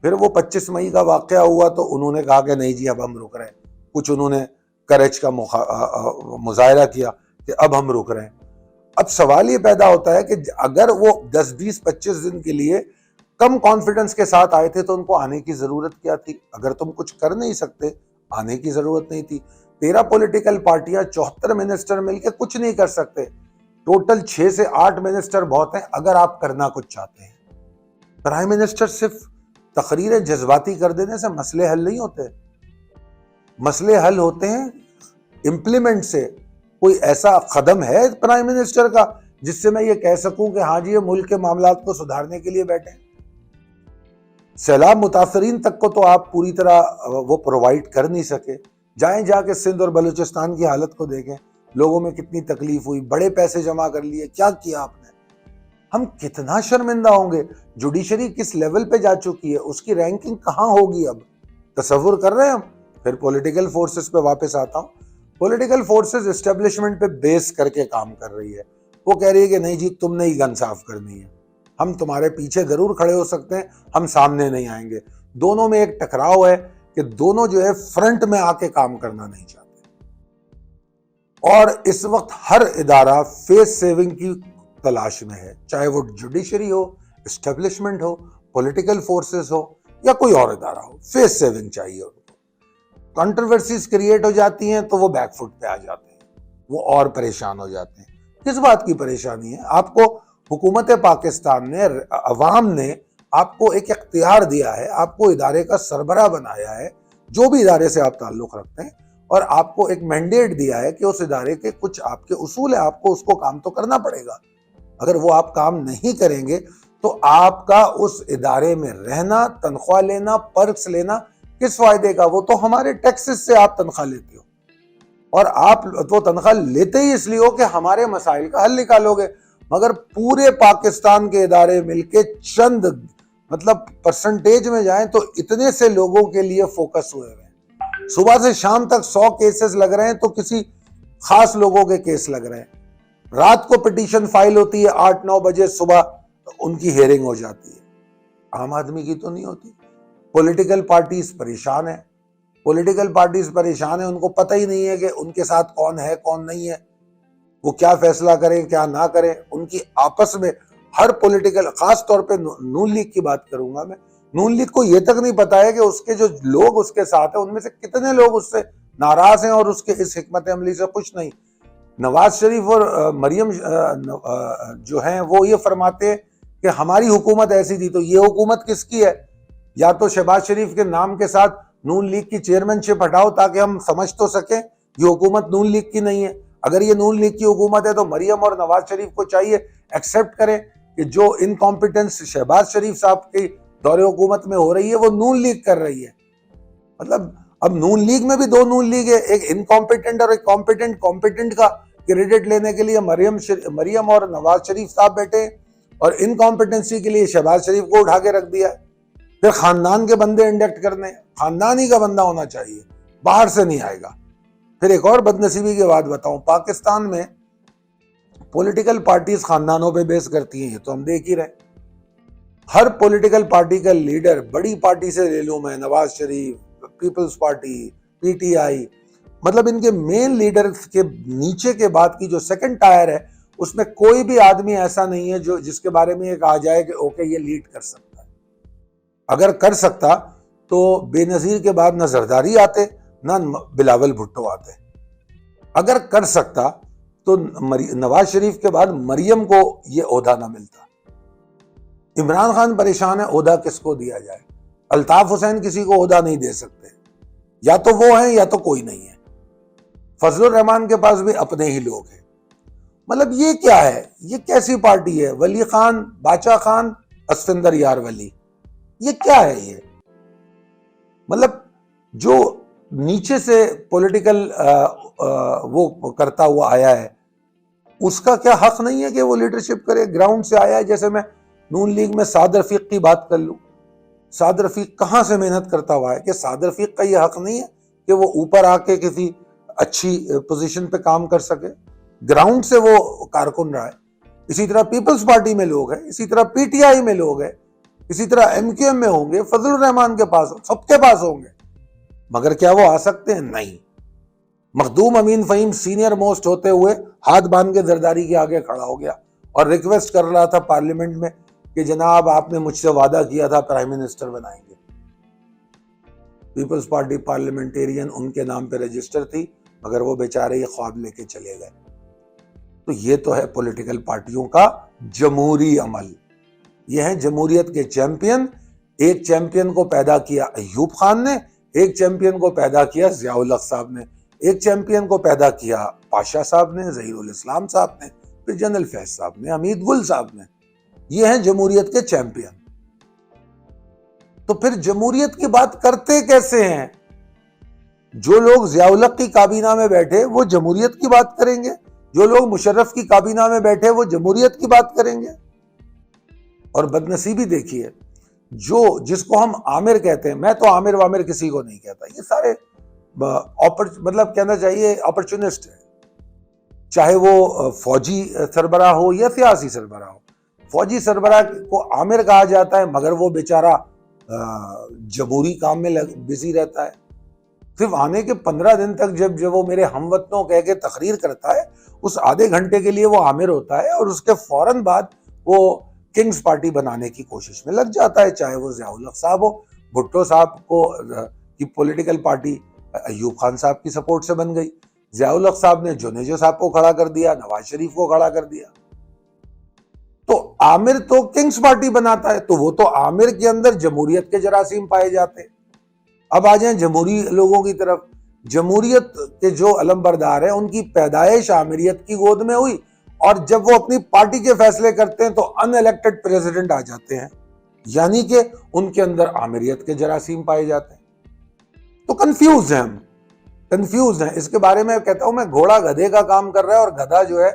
پھر وہ 25 مئی کا واقعہ ہوا تو انہوں نے کہا کہ نہیں جی اب ہم رک رہے ہیں. کچھ انہوں نے کرج کا مظاہرہ کیا کہ اب ہم رک رہے ہیں. اب سوال یہ پیدا ہوتا ہے کہ اگر وہ 10, 20, 25 دن کے لیے کم کانفیڈنس کے ساتھ آئے تھے تو ان کو آنے کی ضرورت کیا تھی؟ اگر تم کچھ کر نہیں سکتے، آنے کی ضرورت نہیں تھی. 13 پولیٹیکل پارٹیاں، 74 منسٹر مل کے کچھ نہیں کر سکتے. ٹوٹل 6 سے 8 منسٹر بہت ہیں اگر آپ کرنا کچھ چاہتے ہیں. پرائم منسٹر صرف تقریریں جذباتی کر دینے سے مسئلے حل نہیں ہوتے. مسئلے حل ہوتے ہیں امپلیمنٹ سے. کوئی ایسا قدم ہے پرائم منسٹر کا جس سے میں یہ کہہ سکوں کہ ہاں جی یہ ملک کے معاملات کو سدھارنے کے لیے بیٹھے ہیں؟ سیلاب متاثرین تک کو تو آپ پوری طرح وہ پرووائڈ کر نہیں سکے. جائیں جا کے سندھ اور بلوچستان کی حالت کو دیکھیں، لوگوں میں کتنی تکلیف ہوئی، بڑے پیسے جمع کر لیے، کیا کیا آپ نے؟ ہم کتنا شرمندہ ہوں گے. جوڈیشری کس لیول پہ جا چکی ہے، اس کی رینکنگ کہاں ہوگی اب؟ تصور کر رہے ہیں ہم؟ پھر پولیٹیکل فورسز پہ واپس آتا ہوں. پولیٹیکل فورسز اسٹیبلشمنٹ پہ بیس کر کے کام کر رہی ہے. وہ کہہ رہی ہے کہ نہیں جی تم نے ہی گن صاف کرنی ہے، ہم تمہارے پیچھے ضرور کھڑے ہو سکتے ہیں، ہم سامنے نہیں آئیں گے. دونوں میں ایک ٹکراؤ ہے کہ دونوں جو ہے فرنٹ میں آ کے کام کرنا نہیں چاہتے. اور اس وقت ہر ادارہ فیس سیونگ کی تلاش میں ہے، چاہے وہ جوڈیشری ہو، اسٹیبلشمنٹ ہو، پولیٹیکل فورسز ہو یا کوئی اور ادارہ ہو. فیس سیونگ چاہیے ان کو. کنٹروورسیز کریٹ ہو جاتی ہیں تو وہ بیک فٹ پہ آ جاتے ہیں، وہ اور پریشان ہو جاتے ہیں. کس بات کی پریشانی ہے؟ آپ کو حکومت پاکستان نے، عوام نے آپ کو ایک اختیار دیا ہے، آپ کو ادارے کا سربراہ بنایا ہے، جو بھی ادارے سے آپ تعلق رکھتے ہیں، اور آپ کو ایک مینڈیٹ دیا ہے کہ اس ادارے کے کچھ آپ کے اصول ہیں، آپ کو اس کو کام تو کرنا پڑے گا. اگر وہ آپ کام نہیں کریں گے تو آپ کا اس ادارے میں رہنا، تنخواہ لینا، پرکس لینا کس فائدے کا؟ وہ تو ہمارے ٹیکسز سے آپ تنخواہ لیتے ہو، اور آپ وہ تنخواہ لیتے ہی اس لیے ہو کہ ہمارے مسائل کا حل نکالو گے. مگر پورے پاکستان کے ادارے مل کے چند پرسنٹیج میں جائیں تو اتنے سے لوگوں کے لیے فوکس ہوئے ہیں. صبح سے شام تک 100 کیسز لگ رہے ہیں تو کسی خاص لوگوں کے کیس لگ رہے ہیں. رات کو پٹیشن فائل ہوتی ہے، 8-9 بجے صبح ان کی ہیئرنگ ہو جاتی ہے. عام آدمی کی تو نہیں ہوتی. پولیٹیکل پارٹیز پریشان ہیں. پولیٹیکل پارٹیز پریشان ہیں، ان کو پتہ ہی نہیں ہے کہ ان کے ساتھ کون ہے کون نہیں ہے. وہ کیا فیصلہ کریں کیا نہ کریں، ان کی آپس میں ہر پولیٹیکل، خاص طور پہ نون لیگ کی بات کروں گا میں، نون لیگ کو یہ تک نہیں پتا ہے کہ اس کے جو لوگ اس کے ساتھ ہیں ان میں سے کتنے لوگ اس سے ناراض ہیں اور اس کے اس حکمت عملی سے خوش نہیں۔ نواز شریف اور مریم جو ہیں وہ یہ فرماتے ہیں کہ ہماری حکومت ایسی تھی، تو یہ حکومت کس کی ہے؟ یا تو شہباز شریف کے نام کے ساتھ نون لیگ کی چیئرمین شپ ہٹاؤ تاکہ ہم سمجھ تو سکیں یہ حکومت نون لیگ کی نہیں ہے۔ اگر یہ نون لیگ کی حکومت ہے تو مریم اور نواز شریف کو چاہیے ایکسیپٹ کریں کہ جو انکمپیٹنس شہباز شریف صاحب کی دور حکومت میں ہو رہی ہے وہ نون لیگ کر رہی ہے۔ مطلب اب نون لیگ میں بھی دو نون لیگ ہے، ایک انکمپیٹنٹ اور ایک کمپیٹنٹ۔ کمپیٹنٹ کا کریڈٹ لینے کے لیے مریم اور نواز شریف صاحب بیٹھے، اور انکمپیٹنسی کے لیے شہباز شریف کو اٹھا کے رکھ دیا۔ پھر خاندان کے بندے انڈکٹ کرنے، خاندان ہی کا بندہ ہونا چاہیے، باہر سے نہیں آئے گا۔ پھر ایک اور بدنصیبی کی بات بتاؤں، پاکستان میں پولیٹیکل پارٹیز خاندانوں پہ بیس کرتی ہیں، یہ تو ہم دیکھ ہی رہے۔ ہر پولیٹیکل پارٹی کا لیڈر، بڑی پارٹی سے لے لوں میں Nawaz Sharif, peoples party, P T I, مطلب ان کے مین لیڈر کے نیچے کے بعد کی جو سیکنڈ ٹائر ہے اس میں کوئی بھی آدمی ایسا نہیں ہے جو جس کے بارے میں یہ کہا جائے کہ اوکے یہ لیڈ کر سکتا ہے۔ اگر کر سکتا تو بے نظیر کے بعد نہ زرداری آتے نہ بلاول بھٹو آتے۔ اگر کر سکتا تو نواز شریف کے بعد مریم کو یہ عہدہ نہ ملتا۔ عمران خان پریشان ہے عہدہ کس کو دیا جائے، الطاف حسین کسی کو عہدہ نہیں دے سکتے، یا تو وہ ہیں یا تو کوئی نہیں ہے۔ فضل الرحمان کے پاس بھی اپنے ہی لوگ ہیں۔ مطلب یہ کیا ہے، یہ کیسی پارٹی ہے؟ ولی خان، باچا خان، اسفندر یار ولی، یہ کیا ہے یہ؟ مطلب جو نیچے سے پولیٹیکل وہ کرتا ہوا آیا ہے اس کا کیا حق نہیں ہے کہ وہ لیڈرشپ کرے؟ گراؤنڈ سے آیا ہے۔ جیسے میں نون لیگ میں سعد رفیق کی بات کر لوں، سعد رفیق کہاں سے محنت کرتا ہوا ہے کہ سعد رفیق کا یہ حق نہیں ہے کہ وہ اوپر آ کے کسی اچھی پوزیشن پہ کام کر سکے؟ گراؤنڈ سے وہ کارکن رہا ہے۔ اسی طرح پیپلز پارٹی میں لوگ ہیں، اسی طرح پی ٹی آئی میں لوگ ہیں، اسی طرح ایم کیو ایم میں ہوں گے، فضل الرحمان کے پاس، سب کے پاس ہوں گے، مگر کیا وہ آ سکتے ہیں؟ نہیں۔ مخدوم امین فہیم سینئر موسٹ ہوتے ہوئے ہاتھ باندھ کے زرداری کے آگے کھڑا ہو گیا اور ریکویسٹ کر رہا تھا پارلیمنٹ میں کہ جناب آپ نے مجھ سے وعدہ کیا تھا پرائم منسٹر بنائیں گے۔ پیپلز پارٹی پارلیمنٹیرین ان کے نام پہ رجسٹر تھی، مگر وہ بیچارے یہ خواب لے کے چلے گئے۔ تو یہ تو ہے پولیٹیکل پارٹیوں کا جمہوری عمل، یہ ہیں جمہوریت کے چیمپئن۔ ایک چیمپئن کو پیدا کیا ایوب خان نے، ایک چیمپئن کو پیدا کیا ضیاء الحق صاحب نے، ایک چیمپئن کو پیدا کیا پاشا صاحب نے، ظہیر الاسلام صاحب نے، پھر جنرل فیض صاحب نے، حمید گل صاحب نے۔ یہ ہیں جمہوریت کے چیمپئن۔ تو پھر جمہوریت کی بات کرتے کیسے ہیں؟ جو لوگ ضیاء الحق کی کابینہ میں بیٹھے وہ جمہوریت کی بات کریں گے، جو لوگ مشرف کی کابینہ میں بیٹھے وہ جمہوریت کی بات کریں گے۔ اور بدنصیبی دیکھیے، جس کو ہم عامر کہتے ہیں، میں تو عامر وامر کسی کو نہیں کہتا، یہ سارے مطلب کہنا چاہیے اپرچونسٹ ہے، چاہے وہ فوجی سربراہ ہو یا سیاسی سربراہ ہو۔ فوجی سربراہ کو عامر کہا جاتا ہے مگر وہ بیچارہ جمہوری کام میں بزی رہتا ہے۔ صرف آنے کے 15 دن تک جب وہ میرے ہم وطنوں کہہ کے تقریر کرتا ہے، اس آدھے گھنٹے کے لیے وہ عامر ہوتا ہے اور اس کے فوراً بعد وہ کنگز پارٹی بنانے کی کوشش میں لگ جاتا ہے، چاہے وہ ضیاء الحق صاحب ہو۔ بھٹو صاحب کی پولیٹیکل پارٹی ایوب خان صاحب کی سپورٹ سے بن گئی، ضیاء الحق صاحب نے جونیجو صاحب کو کھڑا کر دیا، نواز شریف کو کھڑا کر دیا۔ تو عامر تو کنگز پارٹی بناتا ہے، تو وہ تو عامر کے اندر جمہوریت کے جراثیم پائے جاتے ہیں۔ اب آ جائیں جمہوری لوگوں کی طرف۔ جمہوریت کے جو علم بردار ہیں ان کی پیدائش عامریت کی گود میں ہوئی، اور جب وہ اپنی پارٹی کے فیصلے کرتے ہیں تو ان الیکٹڈ پریزیڈنٹ آ جاتے ہیں، یعنی کہ ان کے اندر عامریت کے جراثیم پائے جاتے ہیں۔ تو کنفیوز ہیں ہم، کنفیوز ہیں۔ اس کے بارے میں کہتا ہوں میں، گھوڑا گدھے کا کام کر رہا ہے اور گدھا جو ہے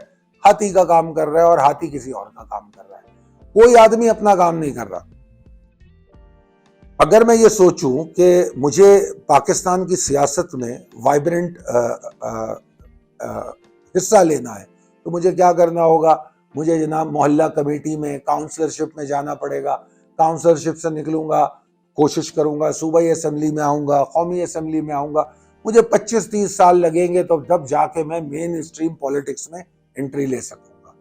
ہاتھی کا کام کر رہا ہے اور ہاتھی کسی اور کا کام کر رہا ہے، کوئی آدمی اپنا کام نہیں کر رہا۔ اگر میں یہ سوچوں کہ مجھے پاکستان کی سیاست میں وائبرنٹ حصہ لینا ہے تو مجھے کیا کرنا ہوگا؟ مجھے جناب محلہ کمیٹی میں، کاؤنسلرشپ میں جانا پڑے گا، کاؤنسلرشپ سے نکلوں گا، کوشش کروں گا، صوبائی اسمبلی میں آؤں گا، قومی اسمبلی میں آؤں گا، مجھے 25-30 سال لگیں گے، تو تب جا کے میں مین اسٹریم پولیٹکس میں انٹری لے سکوں گا،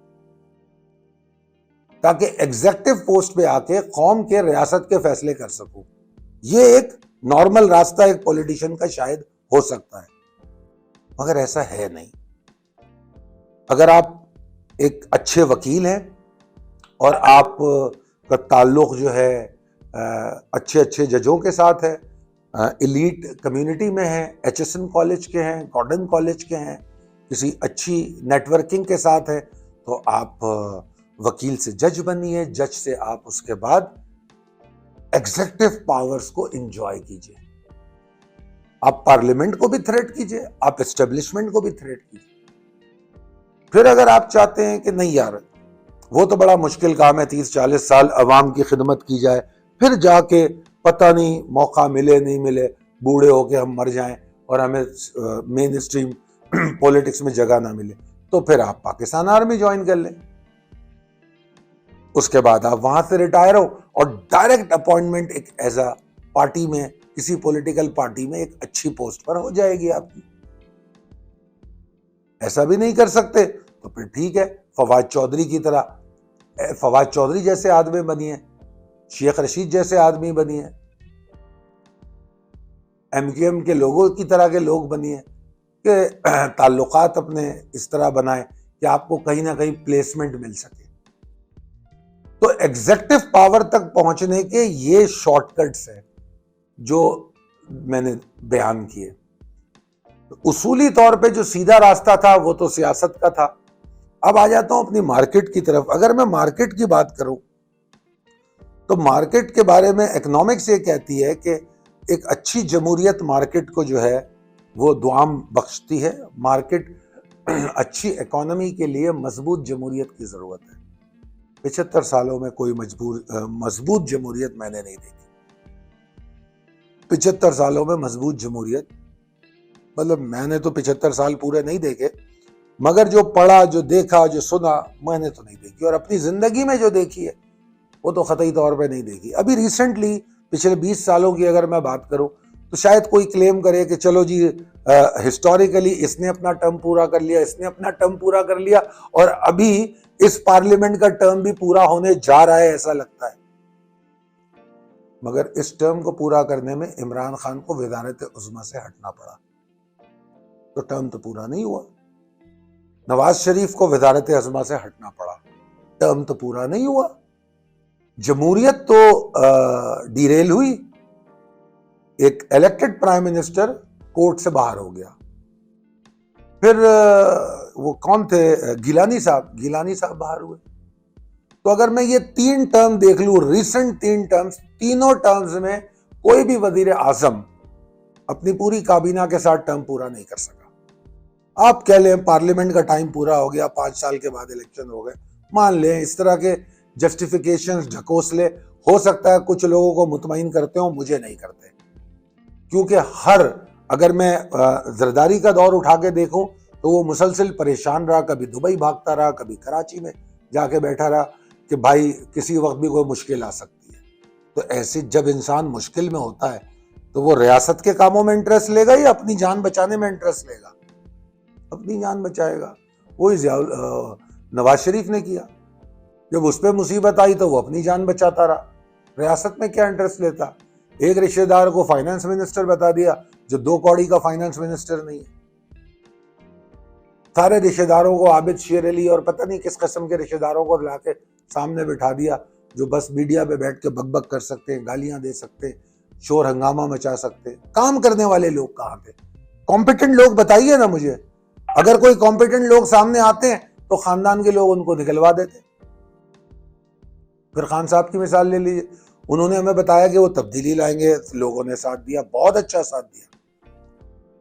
تاکہ ایگزیکٹو پوسٹ پہ آ کے قوم کے ریاست کے فیصلے کر سکوں. یہ ایک نارمل راستہ ایک پولیٹیشین کا شاید ہو سکتا ہے، مگر ایسا ہے نہیں. اگر آپ ایک اچھے وکیل ہیں اور آپ کا تعلق جو ہے اچھے ججوں کے ساتھ ہے، ایلیٹ کمیونٹی میں ہیں، ایچ ایس این کالج کے ہیں، گارڈن کالج کے ہیں، کسی اچھی نیٹ ورکنگ کے ساتھ ہے، تو آپ وکیل سے جج بنیے، جج سے آپ اس کے بعد ایگزیکٹو پاورز کو انجوائے کیجئے. آپ پارلیمنٹ کو بھی تھریٹ کیجئے، آپ اسٹیبلشمنٹ کو بھی تھریٹ کیجئے. پھر اگر آپ چاہتے ہیں کہ نہیں یار وہ تو بڑا مشکل کام ہے، 30-40 سال عوام کی خدمت کی جائے، پھر جا کے پتہ نہیں موقع ملے نہیں ملے، بوڑھے ہو کے ہم مر جائیں اور ہمیں مین اسٹریم پولیٹکس میں جگہ نہ ملے، تو پھر آپ پاکستان آرمی جوائن کر لیں. اس کے بعد آپ وہاں سے ریٹائر ہو اور ڈائریکٹ اپوائنٹمنٹ ایک ایز اے پارٹی میں، کسی پولیٹیکل پارٹی میں ایک اچھی پوسٹ پر ہو جائے گی آپ کی. ایسا بھی نہیں کر سکتے تو پھر ٹھیک ہے، فواد چودھری کی طرح، فواد چودھری جیسے آدمی بنیے، شیخ رشید جیسے آدمی بنیے، ایم کیو ایم کے لوگوں کی طرح کے لوگ بنیے، کہ تعلقات اپنے اس طرح بنائیں کہ آپ کو کہیں نہ کہیں پلیسمنٹ مل سکے. تو ایگزیکٹو پاور تک پہنچنے کے یہ شارٹ کٹس ہیں جو میں نے بیان کیے. اصولی طور پہ جو سیدھا راستہ تھا وہ تو سیاست کا تھا. اب آ جاتا ہوں اپنی مارکیٹ کی طرف. اگر میں مارکیٹ کی بات کروں تو مارکیٹ کے بارے میں اکنامکس یہ کہتی ہے کہ ایک اچھی جمہوریت مارکیٹ کو جو ہے وہ دعام بخشتی ہے. مارکیٹ اچھی اکانومی کے لیے مضبوط جمہوریت کی ضرورت ہے. 75 سالوں میں کوئی مضبوط جمہوریت میں نے نہیں دیکھی. 75 سالوں میں مضبوط جمہوریت، مطلب میں نے تو 75 سال پورے نہیں دیکھے، مگر جو پڑھا، جو دیکھا، جو سنا، میں نے تو نہیں دیکھی. اور اپنی زندگی میں جو دیکھی ہے وہ تو قطعی طور پہ نہیں دیکھی. ابھی ریسنٹلی پچھلے 20 سالوں کی اگر میں بات کروں تو شاید کوئی کلیم کرے کہ چلو جی ہسٹوریکلی اس نے اپنا ٹرم پورا کر لیا، اس نے اپنا ٹرم پورا کر لیا، اور ابھی اس پارلیمنٹ کا ٹرم بھی پورا ہونے جا رہا ہے ایسا لگتا ہے. مگر اس ٹرم کو پورا کرنے میں عمران خان کو وزارت عظمیٰ سے ہٹنا پڑا، تو ٹرم تو پورا نہیں ہوا. نواز شریف کو وزارت عظمیٰ سے ہٹنا پڑا، ٹرم تو پورا نہیں ہوا. جمہوریت تو ڈیریل ہوئی. ایک الیکٹڈ پرائم منسٹر کورٹ سے باہر ہو گیا. پھر وہ کون تھے، گیلانی صاحب باہر ہوئے. تو اگر میں یہ 3 ٹرم دیکھ لوں، ریسنٹ 3 ٹرمز، تینوں ٹرمز میں کوئی بھی وزیر اعظم اپنی پوری کابینہ کے ساتھ ٹرم پورا نہیں کر سکا. آپ کہہ لیں پارلیمنٹ کا ٹائم پورا ہو گیا، 5 سال کے بعد الیکشن ہو گئے، مان لیں اس طرح کے جسٹیفیکیشنز، ڈھکوسلے ہو سکتا ہے کچھ لوگوں کو مطمئن کرتے ہوں، مجھے نہیں کرتے. کیونکہ اگر میں زرداری کا دور اٹھا کے دیکھوں تو وہ مسلسل پریشان رہا، کبھی دبئی بھاگتا رہا، کبھی کراچی میں جا کے بیٹھا رہا کہ بھائی کسی وقت بھی کوئی مشکل آ سکتی ہے. تو ایسے جب انسان مشکل میں ہوتا ہے تو وہ ریاست کے کاموں میں انٹرسٹ لے گا یا اپنی جان بچانے میں انٹرسٹ لے گا؟ اپنی جان بچائے گا. وہی نواز شریف نے کیا، جب اس پہ مصیبت آئی تو وہ اپنی جان بچاتا رہا، ریاست میں کیا انٹرسٹ لیتا. ایک رشتہ دار کو فائنانس منسٹر بتا دیا جو 2 کوڑی کا فائنانس منسٹر نہیں ہے. سارے رشتہ داروں کو، عابد شیر علی اور پتہ نہیں کس قسم کے رشتہ داروں کو لا کے سامنے بٹھا دیا جو بس میڈیا پہ بیٹھ کے بک بک کر سکتے ہیں، گالیاں دے سکتے ہیں، شور ہنگامہ مچا سکتے ہیں. کام کرنے والے لوگ کہاں تھے؟ کمپیٹنٹ لوگ بتائیے نا مجھے. اگر کوئی کمپیٹنٹ لوگ سامنے آتے ہیں تو خاندان کے لوگ ان کو نکلوا دیتے. پھر خان صاحب کی مثال لے لیجیے، انہوں نے ہمیں بتایا کہ وہ تبدیلی لائیں گے، لوگوں نے ساتھ دیا، بہت اچھا ساتھ دیا،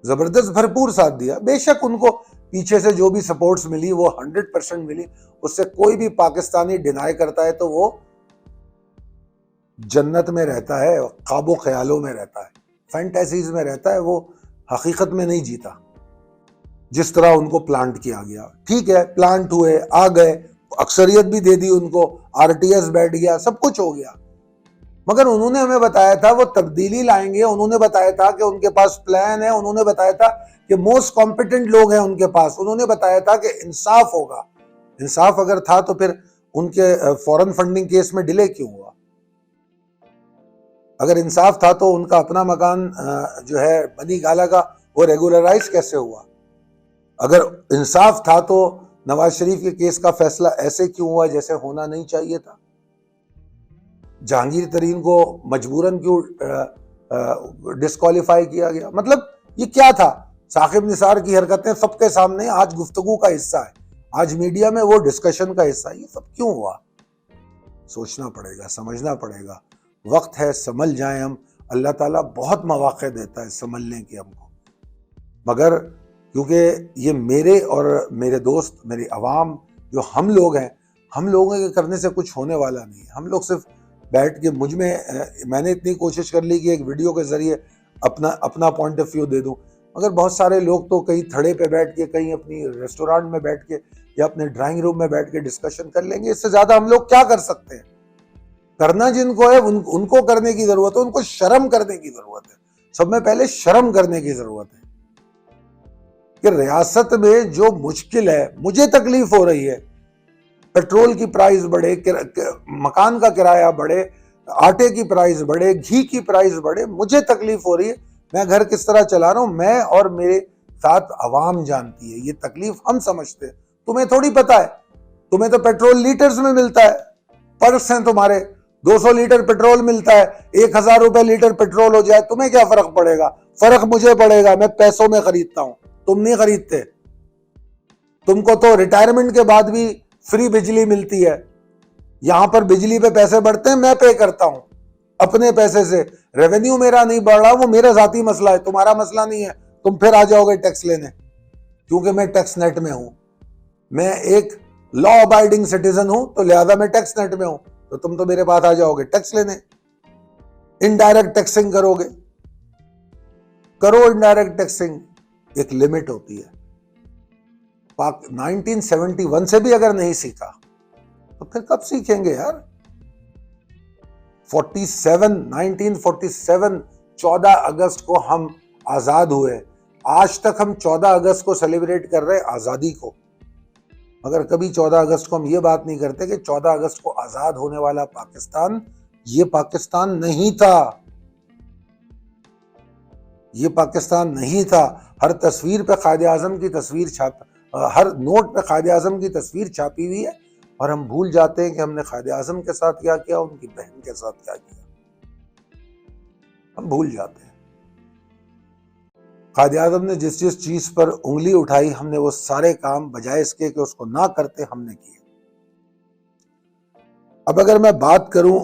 زبردست بھرپور ساتھ دیا. بے شک ان کو پیچھے سے جو بھی سپورٹس ملی وہ 100% ملی، اس سے کوئی بھی پاکستانی ڈینائی کرتا ہے تو وہ جنت میں رہتا ہے، خواب و خیالوں میں رہتا ہے، فینٹیسیز میں رہتا ہے، وہ حقیقت میں نہیں جیتا. جس طرح ان کو پلانٹ کیا گیا، ٹھیک ہے پلانٹ ہوئے، آ گئے، اکثریت بھی دے دی ان کو، RTS بیٹھ گیا، سب کچھ ہو گیا، مگر انہوں نے ہمیں بتایا تھا وہ تبدیلی لائیں گے، انہوں نے بتایا تھا کہ ان کے پاس پلان ہے، انہوں نے بتایا تھا کہ موسٹ کمپیٹنٹ لوگ ہیں ان کے پاس، انہوں نے بتایا تھا کہ انصاف ہوگا۔ انصاف اگر تھا تو پھر ان کے فورن فنڈنگ کیس میں ڈیلے کیوں ہوا؟ اگر انصاف تھا تو ان کا اپنا مکان جو ہے بنی گالا کا وہ ریگولرائز کیسے ہوا؟ اگر انصاف تھا تو نواز شریف کے کیس کا فیصلہ ایسے کیوں ہوا جیسے ہونا نہیں چاہیے تھا؟ جہانگیر ترین کو مجبوراً کیوں ڈسکوالیفائی کیا گیا؟ مطلب یہ کیا تھا؟ ثاقب نثار کی حرکتیں سب کے سامنے آج گفتگو کا حصہ ہے، آج میڈیا میں وہ ڈسکشن کا حصہ ہے، یہ سب کیوں ہوا؟ سوچنا پڑے گا، سمجھنا پڑے گا، وقت ہے سمجھ جائیں ہم۔ اللہ تعالیٰ بہت مواقع دیتا ہے سمجھنے کے ہم کو، مگر کیونکہ یہ میرے اور میرے دوست، میری عوام جو ہم لوگ ہیں، ہم لوگوں کے کرنے سے کچھ ہونے والا نہیں ہے۔ ہم لوگ صرف بیٹھ کے میں نے اتنی کوشش کر لی کہ ایک ویڈیو کے ذریعے اپنا پوائنٹ آف ویو دے دوں، مگر بہت سارے لوگ تو کہیں تھڑے پہ بیٹھ کے، کہیں اپنی ریسٹورانٹ میں بیٹھ کے یا اپنے ڈرائنگ روم میں بیٹھ کے ڈسکشن کر لیں گے۔ اس سے زیادہ ہم لوگ کیا کر سکتے ہیں؟ کرنا جن کو ہے ان کو کرنے کی ضرورت ہے، ان کو شرم کرنے کی ضرورت ہے، سب میں پہلے شرم کرنے کی ضرورت ہے کہ ریاست میں جو مشکل ہے، مجھے تکلیف ہو رہی ہے، پیٹرول کی پرائز بڑھے، مکان کا کرایہ بڑھے، آٹے کی پرائز بڑھے، گھی کی پرائز بڑھے، مجھے تکلیف ہو رہی ہے، میں گھر کس طرح چلا رہا ہوں، میں اور میرے ساتھ عوام جانتی ہے، یہ تکلیف ہم سمجھتے ہیں، تمہیں تھوڑی پتا ہے، تمہیں تو پیٹرول لیٹرز میں ملتا ہے، پرس ہیں تمہارے، 200 لیٹر پیٹرول ملتا ہے، 1000 روپے لیٹر پیٹرول ہو جائے تمہیں کیا فرق پڑے گا؟ فرق مجھے پڑے گا، میں پیسوں میں خریدتا ہوں، تم نہیں خریدتے۔ تم کو تو ریٹائرمنٹ کے بعد بھی فری بجلی ملتی ہے، یہاں پر بجلی پہ پیسے بڑھتے ہیں، میں پے کرتا ہوں اپنے پیسے سے، ریونیو میرا نہیں بڑھ رہا، وہ میرا ذاتی مسئلہ ہے، تمہارا مسئلہ نہیں ہے۔ تم پھر آ جاؤ گے ٹیکس لینے، کیونکہ میں ٹیکس نیٹ میں ہوں، میں ایک لا ابائڈنگ سٹیزن ہوں، تو لہذا میں ٹیکس نیٹ میں ہوں، تو تم تو میرے پاس آ جاؤ گے ٹیکس لینے، انڈائریکٹ ٹیکسنگ کرو گے، کرو انڈائریکٹ ٹیکسنگ، ایک لمٹ ہوتی ہے۔ 1971 سے بھی اگر نہیں سیکھا تو پھر کب سیکھیں گے یار؟ 1947 14 اگست کو ہم آزاد ہوئے، آج تک ہم 14 اگست کو سیلیبریٹ کر رہے آزادی کو، مگر کبھی 14 اگست کو ہم یہ بات نہیں کرتے کہ 14 اگست کو آزاد ہونے والا پاکستان یہ پاکستان نہیں تھا، یہ پاکستان نہیں تھا۔ ہر تصویر پہ قائد اعظم کی تصویر ہر نوٹ پہ قائد اعظم کی تصویر چھاپی ہوئی ہے، اور ہم بھول جاتے ہیں کہ ہم نے قائد اعظم کے ساتھ کیا کیا، ان کی بہن کے ساتھ کیا کیا، ہم بھول جاتے ہیں۔ قائد اعظم نے جس چیز پر انگلی اٹھائی، ہم نے وہ سارے کام بجائے اس کے کہ اس کو نہ کرتے ہم نے کیے۔ اب اگر میں بات کروں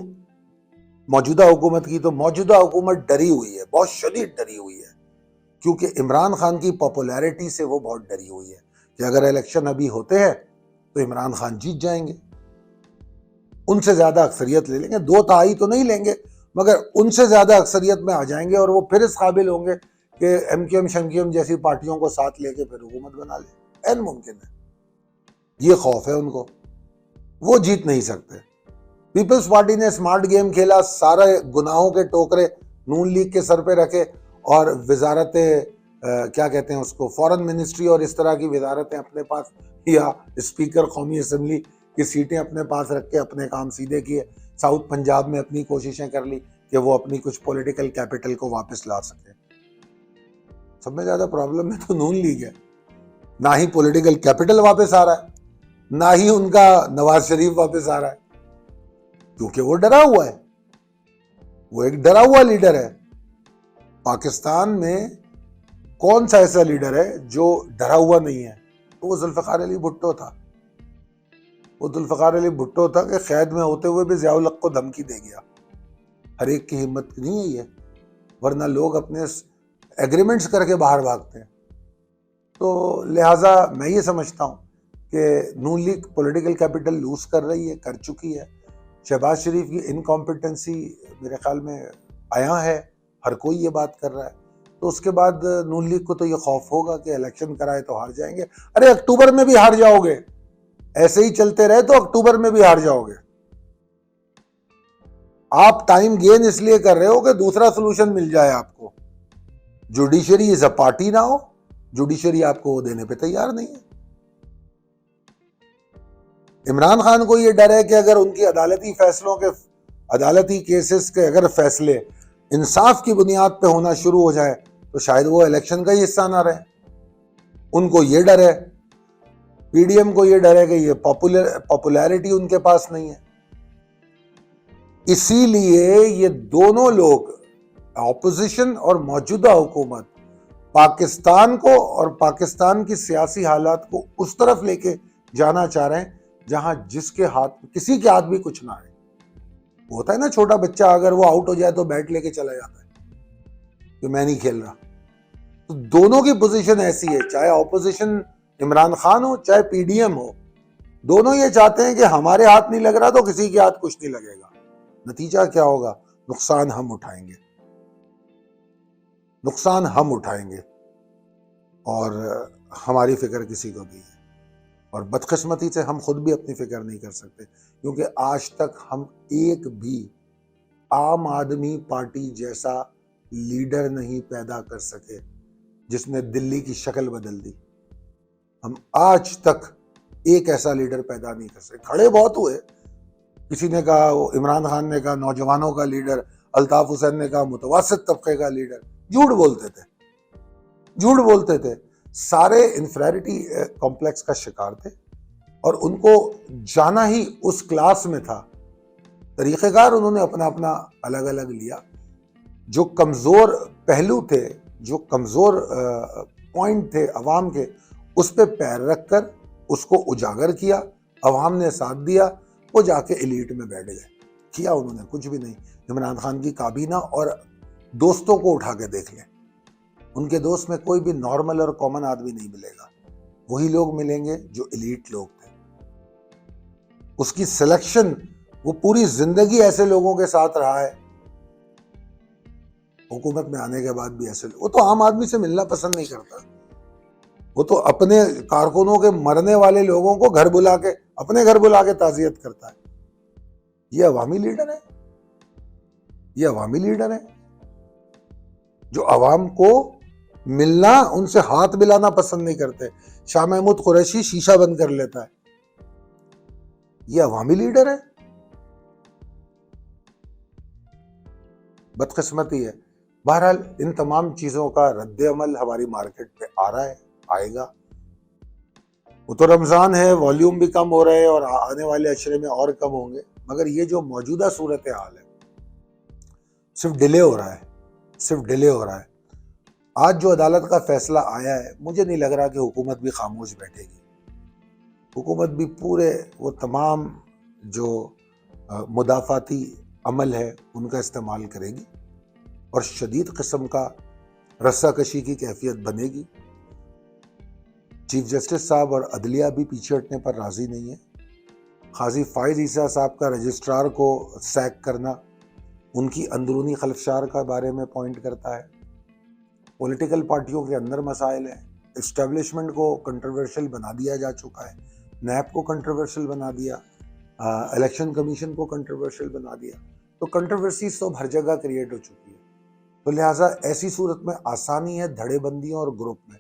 موجودہ حکومت کی، تو موجودہ حکومت ڈری ہوئی ہے، بہت شدید ڈری ہوئی ہے، کیونکہ عمران خان کی پاپولیرٹی سے وہ بہت ڈری ہوئی ہے کہ اگر الیکشن ابھی ہوتے ہیں تو عمران خان جیت جائیں گے، ان سے زیادہ اکثریت لے لیں گے، 2 تو نہیں لیں گے، مگر ان سے زیادہ اکثریت میں آ جائیں گے، اور وہ پھر اس قابل ہوں گے کہ ایم کیو ایم شنکیو ایم جیسی پارٹیوں کو ساتھ لے کے پھر حکومت بنا لیں، این ممکن ہے، یہ خوف ہے ان کو، وہ جیت نہیں سکتے۔ پیپلز پارٹی نے اسمارٹ گیم کھیلا، سارے گناہوں کے ٹوکرے نون لیگ کے سر پہ رکھے، اور وزارت کیا کہتے ہیں اس کو، فورن منسٹری اور اس طرح کی وزارتیں اپنے پاس، یا اسپیکر قومی اسمبلی کی سیٹیں اپنے پاس رکھ کے اپنے کام سیدھے کیے۔ ساؤتھ پنجاب میں اپنی کوششیں کر لی کہ وہ اپنی کچھ پولیٹیکل کیپٹل کو واپس لا سکے۔ سب میں زیادہ پرابلم میں تو نون لیگ ہے، نہ ہی پولیٹیکل کیپٹل واپس آ رہا ہے، نہ ہی ان کا نواز شریف واپس آ رہا ہے، کیونکہ وہ ڈرا ہوا ہے، وہ ایک ڈرا ہوا لیڈر ہے۔ پاکستان میں کون سا ایسا لیڈر ہے جو ڈرا ہوا نہیں ہے؟ وہ ذوالفقار علی بھٹو تھا، وہ ذوالفقار علی بھٹو تھا کہ قید میں ہوتے ہوئے بھی ضیاء الحق کو دھمکی دے گیا۔ ہر ایک کی ہمت نہیں ہے یہ، ورنہ لوگ اپنے ایگریمنٹس کر کے باہر بھاگتے ہیں۔ تو لہٰذا میں یہ سمجھتا ہوں کہ نون لیگ پولیٹیکل کیپٹل لوز کر رہی ہے، کر چکی ہے۔ شہباز شریف کی انکمپیٹنسی میرے خیال میں عیاں ہے، ہر کوئی یہ بات کر رہا ہے، تو اس کے بعد نون لیگ کو تو یہ خوف ہوگا کہ الیکشن کرائے تو ہار جائیں گے۔ ارے اکتوبر میں بھی ہار جاؤ گے، ایسے ہی چلتے رہے تو اکتوبر میں بھی ہار جاؤ گے۔ آپ ٹائم گین اس لیے کر رہے ہو کہ دوسرا سولوشن مل جائے آپ کو. جوڈیشری از اے پارٹی نہ ہو, جوڈیشری آپ کو دینے پہ تیار نہیں ہے. عمران خان کو یہ ڈر ہے کہ اگر ان کی عدالتی کیسز کے اگر فیصلے انصاف کی بنیاد پہ ہونا شروع ہو جائے تو شاید وہ الیکشن کا ہی حصہ نہ رہے. ان کو یہ ڈر ہے, پی ڈی ایم کو یہ ڈر ہے کہ یہ پاپولیرٹی ان کے پاس نہیں ہے. اسی لیے یہ دونوں لوگ, اپوزیشن اور موجودہ حکومت, پاکستان کو اور پاکستان کی سیاسی حالات کو اس طرف لے کے جانا چاہ رہے ہیں جہاں کسی کے ہاتھ بھی کچھ نہ آئے. ہوتا ہے نا چھوٹا بچہ اگر وہ آؤٹ ہو جائے تو بیٹ لے کے چلا جاتا ہے کہ میں نہیں کھیل رہا. تو دونوں کی پوزیشن ایسی ہے, چاہے اپوزیشن عمران خان ہو چاہے پی ڈی ایم ہو, دونوں یہ چاہتے ہیں کہ ہمارے ہاتھ نہیں لگ رہا تو کسی کے ہاتھ کچھ نہیں لگے گا. نتیجہ کیا ہوگا؟ نقصان ہم اٹھائیں گے, نقصان ہم اٹھائیں گے, اور ہماری فکر کسی کو بھی ہے. اور بدقسمتی سے ہم خود بھی اپنی فکر نہیں کر سکتے, کیونکہ آج تک ہم ایک بھی عام آدمی پارٹی جیسا لیڈر نہیں پیدا کر سکے جس نے دلی کی شکل بدل دی. ہم آج تک ایک ایسا لیڈر پیدا نہیں کر سکے. کھڑے بہت ہوئے, کسی نے کہا عمران خان نے کہا نوجوانوں کا لیڈر, الطاف حسین نے کہا متوسط طبقے کا لیڈر. جھوٹ بولتے تھے. سارے انفیریٹی کمپلیکس کا شکار تھے اور ان کو جانا ہی اس کلاس میں تھا. طریقہ کار انہوں نے اپنا اپنا الگ الگ لیا. جو کمزور پہلو تھے, جو کمزور پوائنٹ تھے عوام کے, اس پہ پیر رکھ کر اس کو اجاگر کیا. عوام نے ساتھ دیا, وہ جا کے ایلیٹ میں بیٹھ گئے. کیا انہوں نے؟ کچھ بھی نہیں. عمران خان کی کابینہ اور دوستوں کو اٹھا کے دیکھ لیں, ان کے دوست میں کوئی بھی نارمل اور کامن آدمی نہیں ملے گا. وہی لوگ ملیں گے جو ایلیٹ لوگ تھے. اس کی سلیکشن وہ پوری زندگی ایسے لوگوں کے ساتھ رہا ہے, حکومت میں آنے کے بعد بھی ایسے. وہ تو عام آدمی سے ملنا پسند نہیں کرتا, وہ تو اپنے کارکنوں کے مرنے والے لوگوں کو اپنے گھر بلا کے تعزیت کرتا ہے. یہ عوامی لیڈر ہے, یہ عوامی لیڈر ہے جو عوام کو ملنا, ان سے ہاتھ ملانا پسند نہیں کرتے. شاہ محمود قریشی شیشہ بند کر لیتا ہے. یہ عوامی لیڈر ہے. بدقسمتی ہے. بہرحال ان تمام چیزوں کا رد عمل ہماری مارکیٹ پہ آ رہا ہے, آئے گا. وہ تو رمضان ہے, والیوم بھی کم ہو رہے ہیں اور آنے والے عشرے میں اور کم ہوں گے, مگر یہ جو موجودہ صورتحال ہے صرف ڈیلے ہو رہا ہے. آج جو عدالت کا فیصلہ آیا ہے, مجھے نہیں لگ رہا کہ حکومت بھی خاموش بیٹھے گی. حکومت بھی پورے وہ تمام جو مدافعتی عمل ہے ان کا استعمال کرے گی اور شدید قسم کا رسہ کشی کی کیفیت بنے گی. چیف جسٹس صاحب اور عدلیہ بھی پیچھے ہٹنے پر راضی نہیں ہے. قاضی فائز عیسیٰ صاحب کا رجسٹرار کو سیک کرنا ان کی اندرونی خلفشار کا بارے میں پوائنٹ کرتا ہے. پولیٹیکل پارٹیوں کے اندر مسائل ہیں. اسٹیبلشمنٹ کو کنٹروورشل بنا دیا جا چکا ہے, نیب کو کنٹروورشل بنا دیا, الیکشن کمیشن کو کنٹروورشل بنا دیا. تو کنٹروورسیز تو ہر جگہ کریٹ ہو چکی ہے. تو لہٰذا ایسی صورت میں آسانی ہے دھڑے بندیوں اور گروپ میں.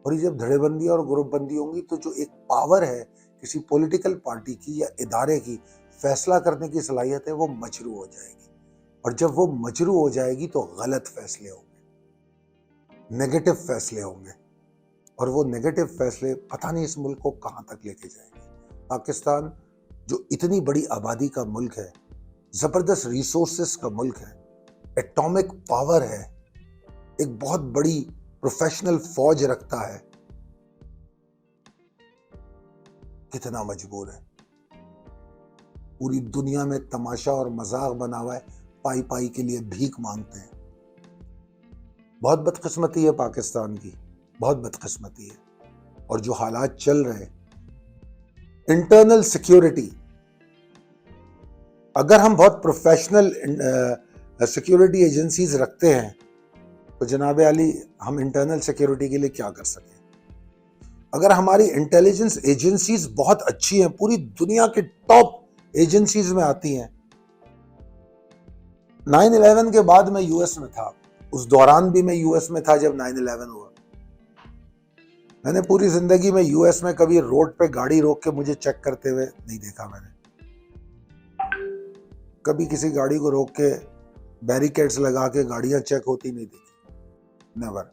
اور یہ جب دھڑے بندی اور گروپ بندی ہوں گی تو جو ایک پاور ہے کسی پولیٹیکل پارٹی کی یا ادارے کی فیصلہ کرنے کی صلاحیت ہے, وہ مجروح ہو جائے گی. اور جب وہ مجروح ہو جائے گی تو غلط فیصلے ہوں گے, نیگیٹو فیصلے ہوں گے, اور وہ نیگیٹو فیصلے پتہ نہیں اس ملک کو کہاں تک لے کے جائیں گے. پاکستان جو اتنی بڑی آبادی کا ملک ہے, زبردست ریسورسز کا ملک ہے, ایٹامک پاور ہے, ایک بہت بڑی پروفیشنل فوج رکھتا ہے, کتنا مجبور ہے. پوری دنیا میں تماشا اور مذاق بنا ہوا ہے, پائی کے لیے بھیک مانگتے ہیں. بہت بدقسمتی ہے پاکستان کی, بہت بدقسمتی ہے. اور جو حالات چل رہے, انٹرنل سیکیورٹی, اگر ہم بہت پروفیشنل سیکیورٹی ایجنسیز رکھتے ہیں تو جناب علی ہم انٹرنل سیکیورٹی کے لیے کیا کر سکیں؟ اگر ہماری انٹیلیجنس ایجنسیز بہت اچھی ہیں, پوری دنیا کے ٹاپ ایجنسیز میں آتی ہیں, 9/11 کے بعد میں یو ایس میں تھا، اس دوران بھی میں یو ایس میں تھا جب 9/11 ہوا. میں نے پوری زندگی میں یو ایس میں کبھی روڈ پہ گاڑی روک کے مجھے چیک کرتے ہوئے نہیں دیکھا. میں نے کبھی کسی گاڑی کو روک کے بیریکیڈز لگا کے گاڑیاں چیک ہوتی نہیں دیکھی. نیور.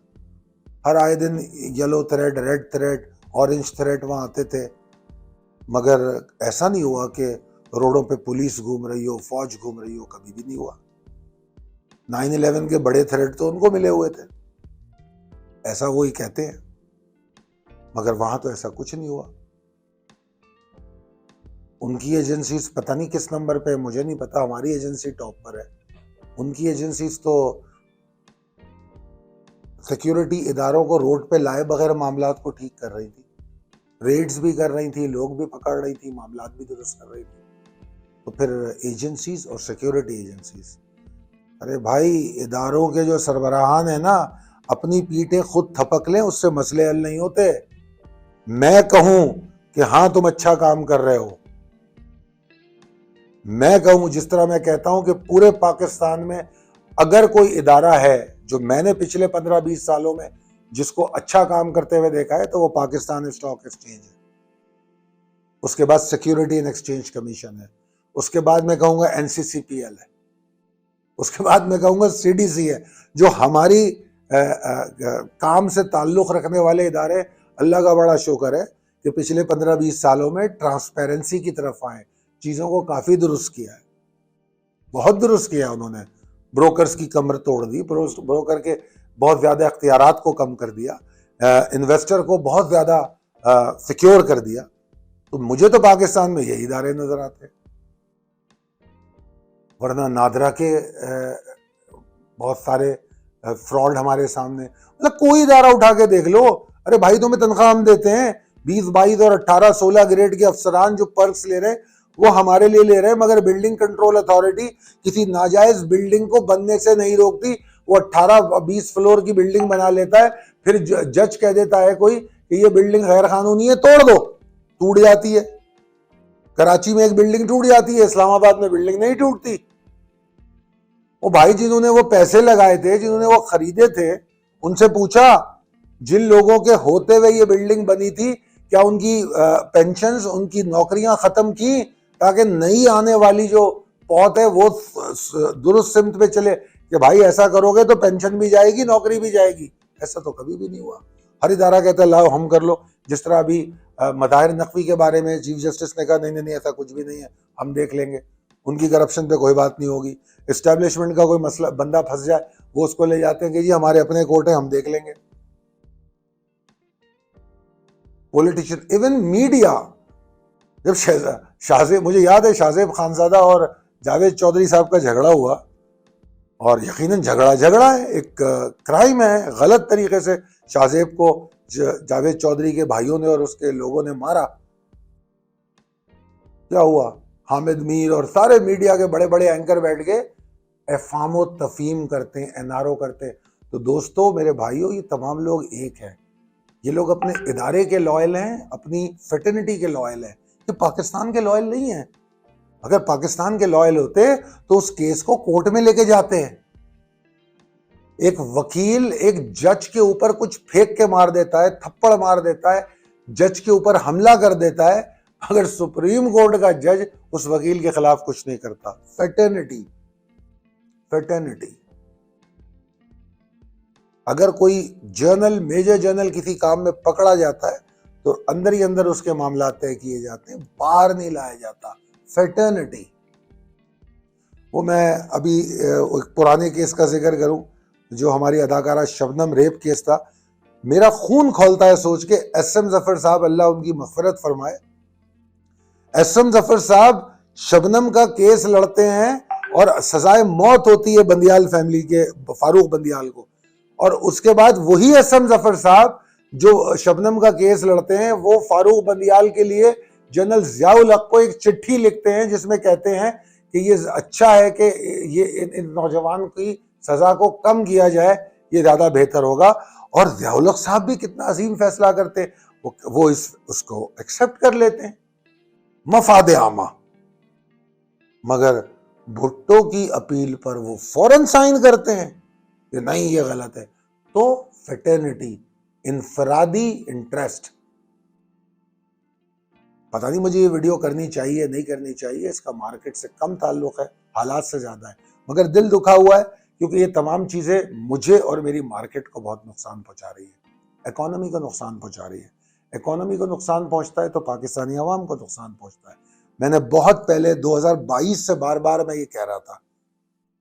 ہر آئے دن yellow thread, red thread, orange thread وہاں آتے تھے، مگر ایسا نہیں ہوا کہ روڈوں پہ پولیس گھوم رہی ہو، فوج گھوم رہی ہو. کبھی بھی نہیں ہوا. 9/11 کے بڑے تھریڈ تو ان کو ملے ہوئے تھے، ایسا وہی کہتے ہیں، مگر وہاں تو ایسا کچھ نہیں ہوا. ان کی ایجنسیز پتہ نہیں کس نمبر پہ، مجھے نہیں پتا. ہماری ایجنسی ٹاپ پر ہے، ان کی ایجنسیز تو سیکیورٹی اداروں کو روڈ پہ لائے بغیر معاملات کو ٹھیک کر رہی تھی، ریڈز بھی کر رہی تھی، لوگ بھی پکڑ رہی تھی، معاملات بھی درست کر رہی تھی. تو پھر ایجنسیز اور سیکیورٹی ایجنسیز، ارے بھائی اداروں کے جو سربراہان ہیں نا، اپنی پیٹیں خود تھپک لیں، اس سے مسئلے حل نہیں ہوتے. میں کہوں کہ ہاں تم اچھا کام کر رہے ہو، میں کہوں جس طرح میں کہتا ہوں کہ پورے پاکستان میں اگر کوئی ادارہ ہے جو میں نے پچھلے 15-20 سالوں میں جس کو اچھا کام کرتے ہوئے دیکھا ہے تو وہ پاکستان اسٹاک ایکسچینج ہے. اس کے بعد سیکیورٹی اینڈ ایکسچینج کمیشن ہے، اس کے بعد میں کہوں گا NCCPL ہے، اس کے بعد میں کہوں گا CDC ہے. جو ہماری کام سے تعلق رکھنے والے ادارے، اللہ کا بڑا شکر ہے کہ پچھلے 15-20 سالوں میں ٹرانسپیرنسی کی طرف آئے، چیزوں کو کافی درست کیا ہے، بہت درست کیا. انہوں نے بروکرز کی کمر توڑ دی، بروکر کے بہت زیادہ اختیارات کو کم کر دیا، انویسٹر کو بہت زیادہ سیکیور کر دیا. تو مجھے تو پاکستان میں یہی ادارے نظر آتے، ورنہ نادرا کے بہت سارے فراڈ ہمارے سامنے. مطلب کوئی ادارہ اٹھا کے دیکھ لو، ارے بھائی تمہیں تنخواہ ہم دیتے ہیں، 20 22 اور 18 16 گریڈ کے افسران جو پرکس لے رہے وہ ہمارے لیے لے رہے، مگر بلڈنگ کنٹرول اتھارٹی کسی ناجائز بلڈنگ کو بننے سے نہیں روکتی. وہ 18-20 فلور کی بلڈنگ بنا لیتا ہے، پھر جج کہہ دیتا ہے کوئی کہ یہ بلڈنگ غیر قانونی ہے، توڑ دو، ٹوٹ جاتی ہے. کراچی میں ایک بلڈنگ ٹوٹ جاتی ہے، اسلام آباد میں بلڈنگ نہیں ٹوٹتی. وہ بھائی جنہوں نے وہ پیسے لگائے تھے، جنہوں نے وہ خریدے تھے، ان سے پوچھا جن لوگوں کے ہوتے ہوئے یہ بلڈنگ بنی تھی کیا ان کی پینشنز، ان کی نوکریاں ختم کی تاکہ نئی آنے والی جو پوت ہے وہ درست سمت پہ چلے؟ کہ بھائی ایسا کرو گے تو پینشن بھی جائے گی، نوکری بھی جائے گی. ایسا تو کبھی بھی نہیں ہوا. ہر ادارہ کہتا ہے لاؤ ہم کر لو. جس طرح ابھی مظاہر نقوی کے بارے میں چیف جسٹس نے کہا نہیں ایسا کچھ بھی نہیں ہے، ہم دیکھ لیں گے، ان کی کرپشن پہ کوئی بات نہیں ہوگی. اسٹیبلشمنٹ کا کوئی مسئلہ بندہ پھنس جائے، وہ اس کو لے جاتے ہیں کہ جی ہمارے اپنے کورٹ ہیں، ہم دیکھ لیں گے. پولیٹیشین، ایون میڈیا، جب شاہزیب، مجھے یاد ہے شاہزیب خانزادہ اور جاوید چودھری صاحب کا جھگڑا ہوا، اور یقیناً جھگڑا ہے، ایک کرائم ہے، غلط طریقے سے شاہزیب کو جاوید چودھری کے بھائیوں نے اور اس کے لوگوں نے مارا. کیا ہوا؟ حامد میر اور سارے میڈیا کے بڑے بڑے اینکر بیٹھ کے افہام و تفہیم کرتے ہیں، NRO کرتے ہیں. تو دوستو، میرے بھائیوں، یہ تمام لوگ ایک ہیں. یہ لوگ اپنے ادارے کے لائل ہیں، اپنی فیٹرنٹی کے لائل ہیں. یہ پاکستان کے لائل نہیں ہیں. اگر پاکستان کے لائل ہوتے تو اس کیس کو کورٹ میں لے کے جاتے ہیں. ایک وکیل ایک جج کے اوپر کچھ پھینک کے مار دیتا ہے، تھپڑ مار دیتا ہے، جج کے اوپر حملہ کر دیتا ہے، اگر سپریم کورٹ کا جج اس وکیل کے خلاف کچھ نہیں کرتا. فیٹرنٹی. اگر کوئی جرنل، میجر جرنل کسی کام میں پکڑا جاتا ہے تو اندر ہی اندر اس کے معاملات طے کیے جاتے ہیں، باہر نہیں لایا جاتا. فیٹرنٹی. وہ میں ابھی ایک پرانے کیس کا ذکر کروں، جو ہماری اداکارہ شبنم ریپ کیس تھا. میرا خون کھولتا ہے سوچ کے. SM ظفر صاحب، اللہ ان کی مغفرت فرمائے، SM ظفر صاحب شبنم کا کیس لڑتے ہیں اور سزائے موت ہوتی ہے بندیال فیملی کے، فاروق بندیال کو. اور اس کے بعد وہی SM ظفر صاحب جو شبنم کا کیس لڑتے ہیں، وہ فاروق بندیال کے لیے جنرل ضیاء الحق کو ایک چٹھی لکھتے ہیں جس میں کہتے ہیں کہ یہ اچھا ہے کہ یہ ان نوجوان کی سزا کو کم کیا جائے، یہ زیادہ بہتر ہوگا. اور ضیاء الحق صاحب بھی کتنا عظیم فیصلہ کرتے، وہ اس کو ایکسپٹ کر لیتے ہیں، مفاد عامہ. مگر بھٹو کی اپیل پر وہ فوراً سائن کرتے ہیں کہ نہیں یہ غلط ہے. تو فیٹرنٹی، انفرادی انٹرسٹ. پتہ نہیں مجھے یہ ویڈیو کرنی چاہیے نہیں کرنی چاہیے، اس کا مارکیٹ سے کم تعلق ہے، حالات سے زیادہ ہے، مگر دل دکھا ہوا ہے کیونکہ یہ تمام چیزیں مجھے اور میری مارکیٹ کو بہت نقصان پہنچا رہی ہے، اکانومی کو نقصان پہنچا رہی ہے. اکانومی کو نقصان پہنچتا ہے تو پاکستانی عوام کو نقصان پہنچتا ہے. میں نے بہت پہلے 2022 سے بار بار میں یہ کہہ رہا تھا،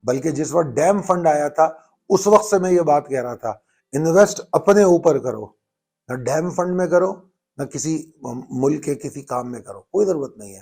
بلکہ جس وقت ڈیم فنڈ آیا تھا اس وقت سے میں یہ بات کہہ رہا تھا، انویسٹ اپنے اوپر کرو، نہ ڈیم فنڈ میں کرو، نہ کسی ملک کے کسی کام میں کرو، کوئی ضرورت نہیں ہے.